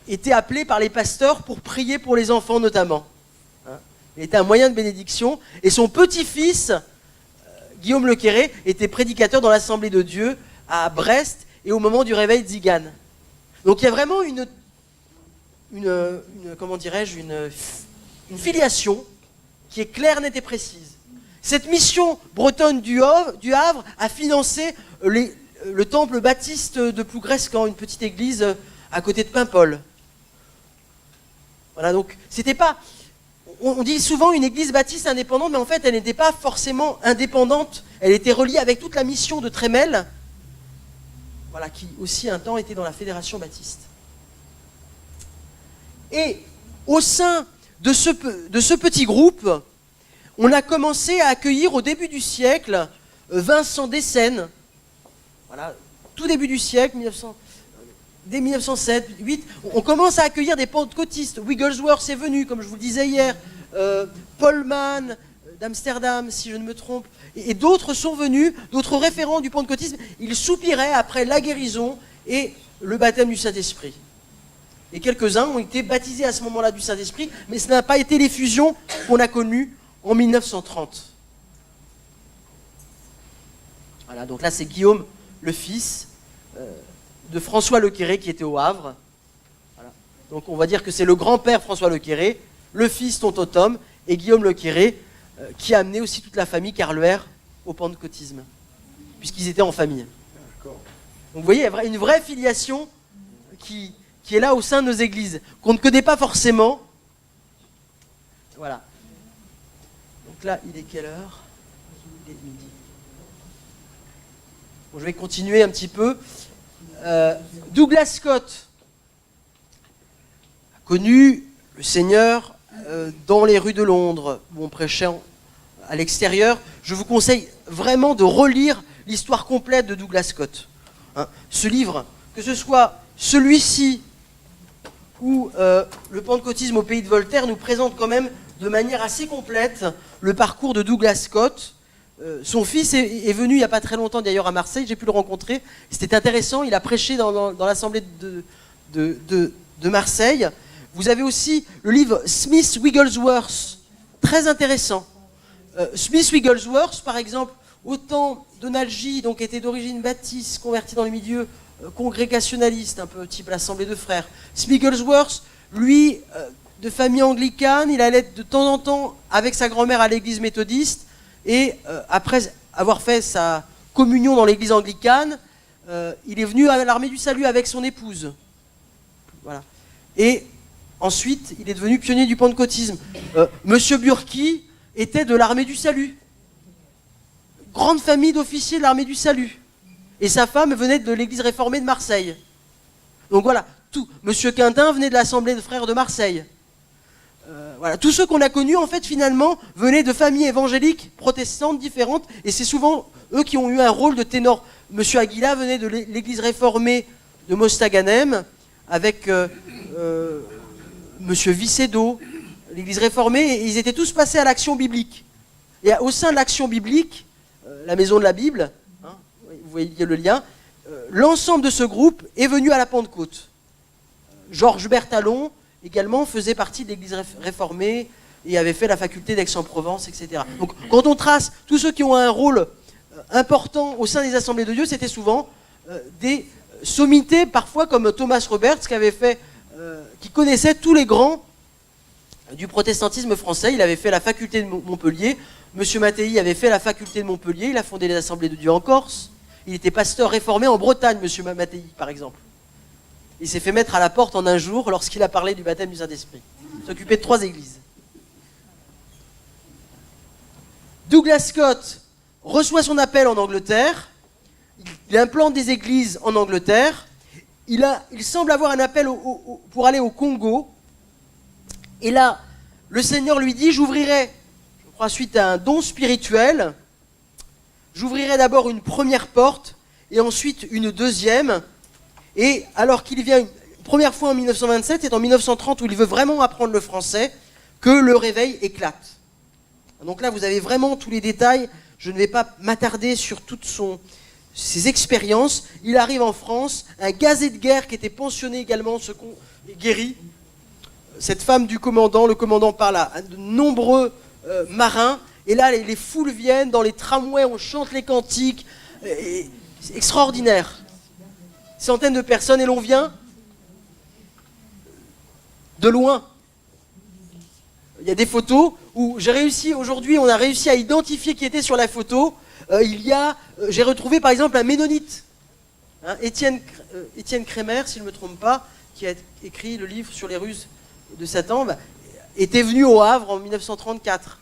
était appelé par les pasteurs pour prier pour les enfants notamment. Il était un moyen de bénédiction. Et son petit-fils, Guillaume Lequéré, était prédicateur dans l'Assemblée de Dieu à Brest et au moment du réveil de Zigane. Donc il y a vraiment une filiation qui est claire, nette et précise. Cette mission bretonne du Havre a financé le temple baptiste de Plougrescan, une petite église à côté de Paimpol. Voilà, donc c'était pas... On dit souvent une église baptiste indépendante, mais en fait elle n'était pas forcément indépendante, elle était reliée avec toute la mission de Trémel, voilà, qui aussi un temps était dans la fédération baptiste. Et au sein de ce petit groupe, on a commencé à accueillir au début du siècle Vincent Desseine, voilà, tout début du siècle, dès 1907, 8, on commence à accueillir des pentecôtistes. Wigglesworth est venu, comme je vous le disais hier, Paul Mann d'Amsterdam, si je ne me trompe, et d'autres sont venus, d'autres référents du pentecôtisme. Ils soupiraient après la guérison et le baptême du Saint-Esprit. Et quelques-uns ont été baptisés à ce moment-là du Saint-Esprit, mais ce n'a pas été l'effusion qu'on a connue en 1930. Voilà, donc là c'est Guillaume, le fils de François Lequéré qui était au Havre. Voilà. Donc on va dire que c'est le grand-père François Lequéré, le fils tonton Tom, et Guillaume Lequéré qui a amené aussi toute la famille Carluère au pentecôtisme, puisqu'ils étaient en famille. Donc vous voyez, il y a une vraie filiation qui est là au sein de nos églises, qu'on ne connaît pas forcément. Voilà. Donc là, il est quelle heure? Il est midi. Bon, je vais continuer un petit peu. Douglas Scott a connu le Seigneur dans les rues de Londres, où on prêchait à l'extérieur. Je vous conseille vraiment de relire l'histoire complète de Douglas Scott. Hein, ce livre, que ce soit celui-ci ou le pentecôtisme au pays de Voltaire, nous présente quand même de manière assez complète le parcours de Douglas Scott. Son fils est venu il n'y a pas très longtemps d'ailleurs à Marseille, j'ai pu le rencontrer, c'était intéressant, il a prêché dans l'assemblée de Marseille. Vous avez aussi le livre Smith-Wigglesworth, très intéressant. Smith-Wigglesworth, par exemple, autant Donald-J, donc était d'origine baptiste, converti dans le milieu congrégationaliste, un peu type l'Assemblée de Frères. Smith-Wigglesworth, lui, de famille anglicane, il allait de temps en temps avec sa grand-mère à l'église méthodiste, et après avoir fait sa communion dans l'église anglicane, il est venu à l'Armée du Salut avec son épouse. Voilà. Et ensuite, il est devenu pionnier du pentecôtisme. Monsieur Burki était de l'Armée du Salut. Grande famille d'officiers de l'Armée du Salut. Et sa femme venait de l'église réformée de Marseille. Donc voilà, tout. Monsieur Quintin venait de l'Assemblée de Frères de Marseille. Voilà, tous ceux qu'on a connus, en fait, finalement, venaient de familles évangéliques, protestantes, différentes, et c'est souvent eux qui ont eu un rôle de ténor. Monsieur Aguila venait de l'église réformée de Mostaganem, avec Monsieur Vicedo, l'église réformée, et ils étaient tous passés à l'action biblique. Et au sein de l'action biblique, la maison de la Bible, hein, vous voyez le lien, l'ensemble de ce groupe est venu à la Pentecôte. Georges Bertalon, également, faisait partie de l'église réformée et avait fait la faculté d'Aix-en-Provence, etc. Donc, quand on trace tous ceux qui ont un rôle important au sein des assemblées de Dieu, c'était souvent des sommités, parfois comme Thomas Roberts, qui connaissait tous les grands du protestantisme français. Il avait fait la faculté de Montpellier. Monsieur Mattei avait fait la faculté de Montpellier. Il a fondé les assemblées de Dieu en Corse. Il était pasteur réformé en Bretagne, Monsieur Mattei, par exemple. Il s'est fait mettre à la porte en un jour lorsqu'il a parlé du baptême du Saint-Esprit. Il s'occupait de 3 églises. Douglas Scott reçoit son appel en Angleterre. Il implante des églises en Angleterre. Il semble avoir un appel pour aller au Congo. Et là, le Seigneur lui dit, j'ouvrirai, je crois suite à un don spirituel, j'ouvrirai d'abord une première porte et ensuite une deuxième. Et alors qu'il vient une première fois en 1927, c'est en 1930 où il veut vraiment apprendre le français, que le réveil éclate. Donc là, vous avez vraiment tous les détails. Je ne vais pas m'attarder sur toutes ses expériences. Il arrive en France, un gazé de guerre qui était pensionné également, est guéri. Cette femme du commandant, le commandant parle à de nombreux marins. Et là, les foules viennent, dans les tramways, on chante les cantiques. C'est extraordinaire. Centaines de personnes, et l'on vient de loin. Il y a des photos où aujourd'hui, on a réussi à identifier qui était sur la photo. J'ai retrouvé par exemple un ménonite, hein, Étienne Crémer, si je ne me trompe pas, qui a écrit le livre sur les ruses de Satan, étaient venus au Havre en 1934.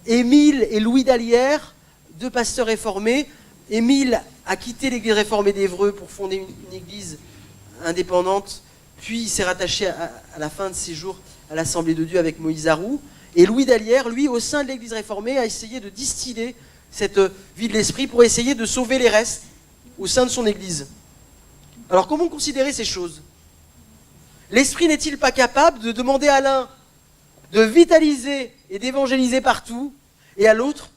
Émile et Louis Dallière, deux pasteurs réformés. Émile a quitté l'église réformée d'Évreux pour fonder une église indépendante, puis il s'est rattaché à la fin de ses jours à l'Assemblée de Dieu avec Moïse Harou. Et Louis Dallière, lui, au sein de l'église réformée, a essayé de distiller cette vie de l'esprit pour essayer de sauver les restes au sein de son église. Alors comment considérer ces choses? L'esprit n'est-il pas capable de demander à l'un de vitaliser et d'évangéliser partout, et à l'autre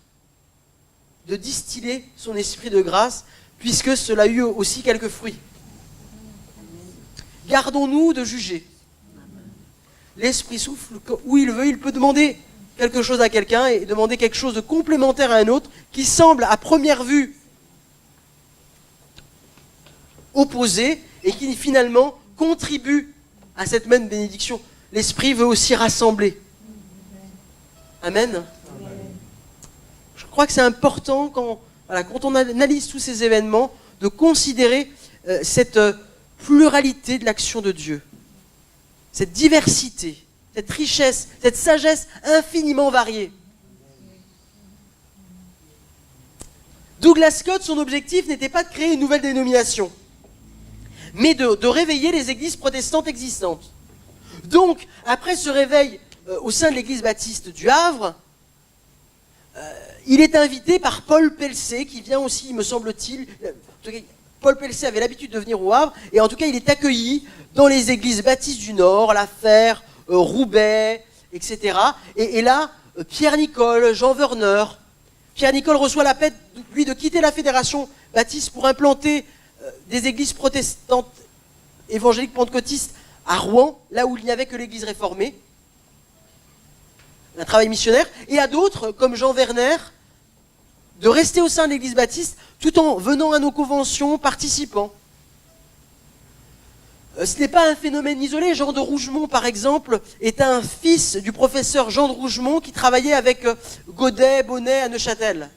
de distiller son esprit de grâce, puisque cela a eu aussi quelques fruits? Gardons-nous de juger. L'esprit souffle où il veut, il peut demander quelque chose à quelqu'un et demander quelque chose de complémentaire à un autre qui semble à première vue opposé et qui finalement contribue à cette même bénédiction. L'esprit veut aussi rassembler. Amen. Je crois que c'est important quand on analyse tous ces événements de considérer cette pluralité de l'action de Dieu. Cette diversité, cette richesse, cette sagesse infiniment variée. Douglas Scott, son objectif n'était pas de créer une nouvelle dénomination, mais de réveiller les églises protestantes existantes. Donc, après ce réveil au sein de l'église baptiste du Havre, il est invité par Paul Pelcet, qui vient aussi, me semble-t-il, Paul Pelcet avait l'habitude de venir au Havre, et en tout cas il est accueilli dans les églises baptistes du Nord, La Fère, Roubaix, etc. Et là, Pierre Nicole, Jean Werner. Pierre Nicole reçoit l'appel, lui, de quitter la fédération baptiste pour implanter des églises protestantes évangéliques pentecôtistes à Rouen, là où il n'y avait que l'église réformée. Un travail missionnaire. Et à d'autres, comme Jean Werner, de rester au sein de l'église baptiste tout en venant à nos conventions, participant. Ce n'est pas un phénomène isolé. Jean de Rougemont, par exemple, est un fils du professeur Jean de Rougemont qui travaillait avec Godet, Bonnet à Neuchâtel.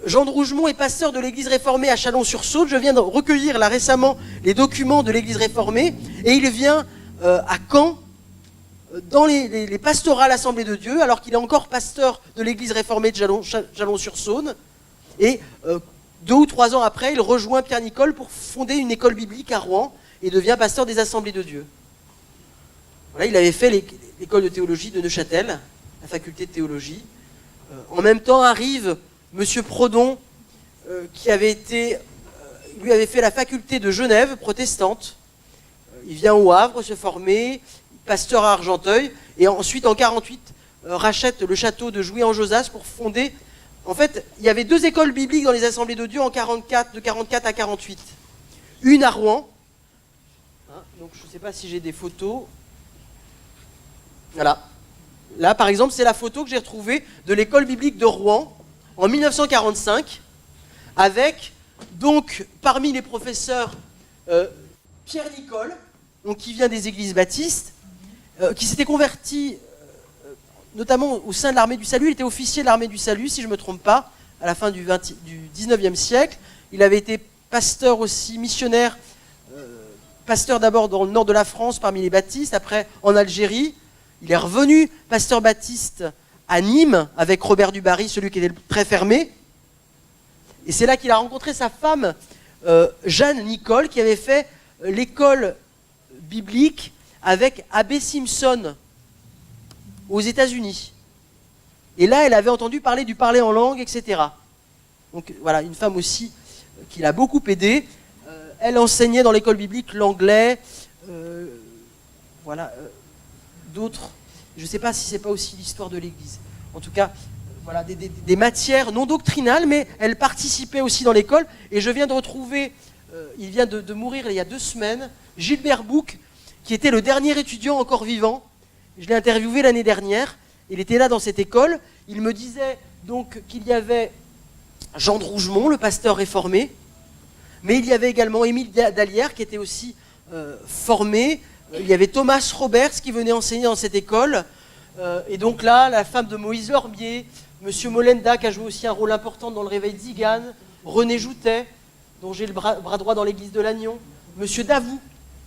Jean de Rougemont est pasteur de l'église réformée à Chalon-sur-Saône. Je viens de recueillir là récemment les documents de l'église réformée et il vient à Caen dans les pastorales Assemblée de Dieu, alors qu'il est encore pasteur de l'église réformée de Chalon-sur-Saône. Et 2 ou 3 ans après, il rejoint Pierre Nicole pour fonder une école biblique à Rouen et devient pasteur des Assemblées de Dieu. Voilà, il avait fait l'école de théologie de Neuchâtel, la faculté de théologie. En même temps arrive Monsieur Prodon, qui lui avait fait la faculté de Genève, protestante. Il vient au Havre se former, pasteur à Argenteuil, et ensuite en 1948 rachète le château de Jouy-en-Josas pour fonder. En fait, il y avait 2 écoles bibliques dans les Assemblées de Dieu en 44, de 44 à 48. Une à Rouen. Donc je ne sais pas si j'ai des photos. Voilà. Là, par exemple, c'est la photo que j'ai retrouvée de l'école biblique de Rouen en 1945, avec, donc, parmi les professeurs, Pierre Nicole, donc, qui vient des églises baptistes, qui s'était converti notamment au sein de l'armée du salut. Il était officier de l'armée du salut, si je ne me trompe pas, à la fin du 19e siècle. Il avait été pasteur aussi, missionnaire, pasteur d'abord dans le nord de la France parmi les baptistes, après en Algérie. Il est revenu pasteur baptiste à Nîmes avec Robert Dubarry, celui qui était très fermé. Et c'est là qu'il a rencontré sa femme, Jeanne Nicole, qui avait fait l'école biblique avec Abbé Simpson aux États-Unis. Et là, elle avait entendu parler du parler en langue, etc. Donc voilà, une femme aussi qui l'a beaucoup aidée. Elle enseignait dans l'école biblique l'anglais, d'autres. Je ne sais pas si ce n'est pas aussi l'histoire de l'Église. En tout cas, voilà, des matières non doctrinales, mais elle participait aussi dans l'école. Et je viens de retrouver, il vient de mourir il y a 2 semaines, Gilbert Bouc, qui était le dernier étudiant encore vivant. Je l'ai interviewé l'année dernière. Il était là dans cette école. Il me disait donc qu'il y avait Jean de Rougemont, le pasteur réformé, mais il y avait également Émile Dallière qui était aussi formé. Il y avait Thomas Roberts qui venait enseigner dans cette école. Et donc là, la femme de Moïse Lormier, M. Molenda qui a joué aussi un rôle important dans le réveil de Zigane, René Joutet, dont j'ai le bras droit dans l'église de Lannion, M. Davout,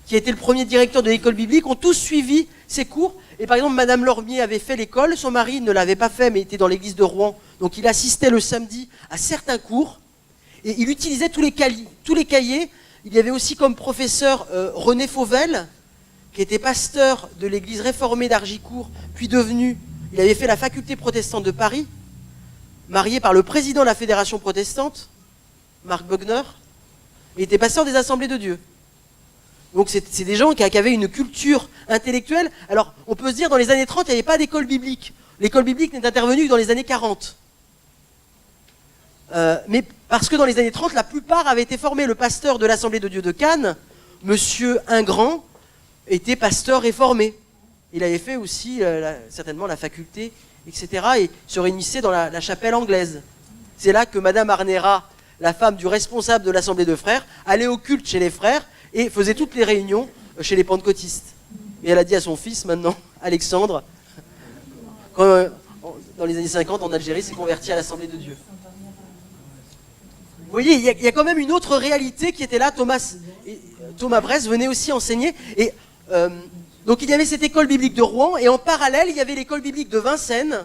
qui a été le premier directeur de l'école biblique, ont tous suivi ses cours. Et par exemple, Madame Lormier avait fait l'école, son mari ne l'avait pas fait, mais était dans l'église de Rouen. Donc il assistait le samedi à certains cours. Et il utilisait tous les cahiers. Il y avait aussi comme professeur René Fauvel, qui était pasteur de l'église réformée d'Argicourt, puis il avait fait la faculté protestante de Paris, marié par le président de la fédération protestante, Marc Bogner. Il était pasteur des Assemblées de Dieu. Donc c'est des gens qui avaient une culture intellectuelle. Alors on peut se dire, dans les années 30, il n'y avait pas d'école biblique. L'école biblique n'est intervenue que dans les années 40. Mais parce que dans les années 30, la plupart avaient été formés. Le pasteur de l'Assemblée de Dieu de Cannes, Monsieur Ingrand, était pasteur réformé. Il avait fait aussi certainement la faculté, etc. Et se réunissait dans la chapelle anglaise. C'est là que Madame Arnera, la femme du responsable de l'Assemblée de frères, allait au culte chez les frères et faisait toutes les réunions chez les pentecôtistes. Et elle a dit à son fils maintenant, Alexandre, quand, dans les années 50 en Algérie, s'est converti à l'Assemblée de Dieu. Vous voyez, il y a quand même une autre réalité qui était là. Thomas Bress venait aussi enseigner. Et donc il y avait cette école biblique de Rouen, et en parallèle, il y avait l'école biblique de Vincennes,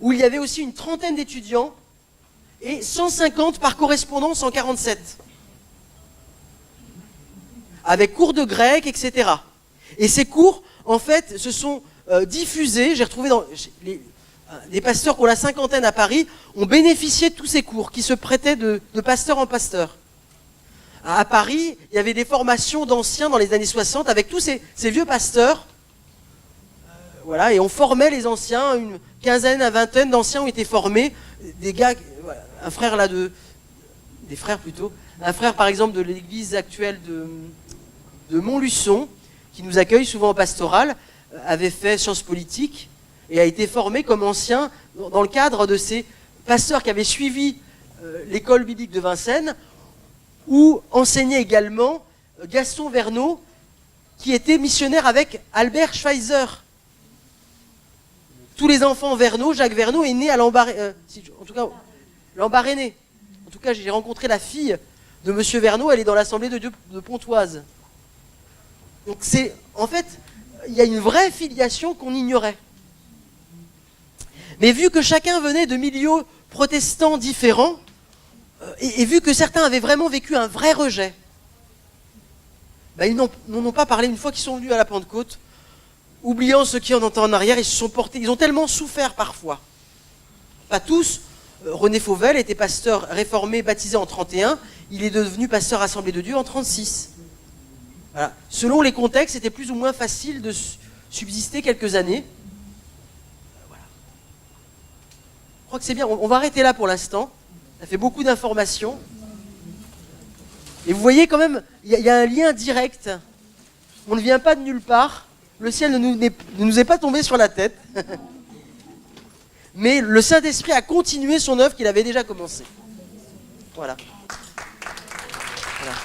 où il y avait aussi une trentaine d'étudiants, et 150 par correspondance en 47. Avec cours de grec, etc. Et ces cours, en fait, se sont diffusés. J'ai retrouvé des pasteurs qui ont la cinquantaine à Paris, ont bénéficié de tous ces cours, qui se prêtaient de pasteur en pasteur. À Paris, il y avait des formations d'anciens dans les années 60, avec tous ces vieux pasteurs. Voilà, et on formait les anciens, une quinzaine, une vingtaine d'anciens ont été formés. Des gars, un frère là des frères plutôt, un frère par exemple de l'église actuelle de Montluçon, qui nous accueille souvent en pastoral, avait fait sciences politiques et a été formé comme ancien dans le cadre de ces pasteurs qui avaient suivi l'école biblique de Vincennes, où enseignait également Gaston Verneau, qui était missionnaire avec Albert Schweitzer. Tous les enfants Verneau, Jacques Verneau est né à Lambaréné. En tout cas, Lambaréné. En tout cas, j'ai rencontré la fille de Monsieur Verneau, elle est dans l'Assemblée de Dieu de Pontoise. Donc en fait, il y a une vraie filiation qu'on ignorait. Mais vu que chacun venait de milieux protestants différents, et vu que certains avaient vraiment vécu un vrai rejet, ils n'en ont pas parlé une fois qu'ils sont venus à la Pentecôte, oubliant ce qui en entend en arrière, ils ont tellement souffert parfois. Pas tous. René Fauvel était pasteur réformé, baptisé en 31, il est devenu pasteur Assemblée de Dieu en 36. Voilà. Selon les contextes, c'était plus ou moins facile de subsister quelques années. Voilà. Je crois que c'est bien, on va arrêter là pour l'instant. Ça fait beaucoup d'informations. Et vous voyez quand même, il y a un lien direct. On ne vient pas de nulle part. Le ciel ne nous est pas tombé sur la tête. Mais le Saint-Esprit a continué son œuvre qu'il avait déjà commencée. Voilà. Voilà.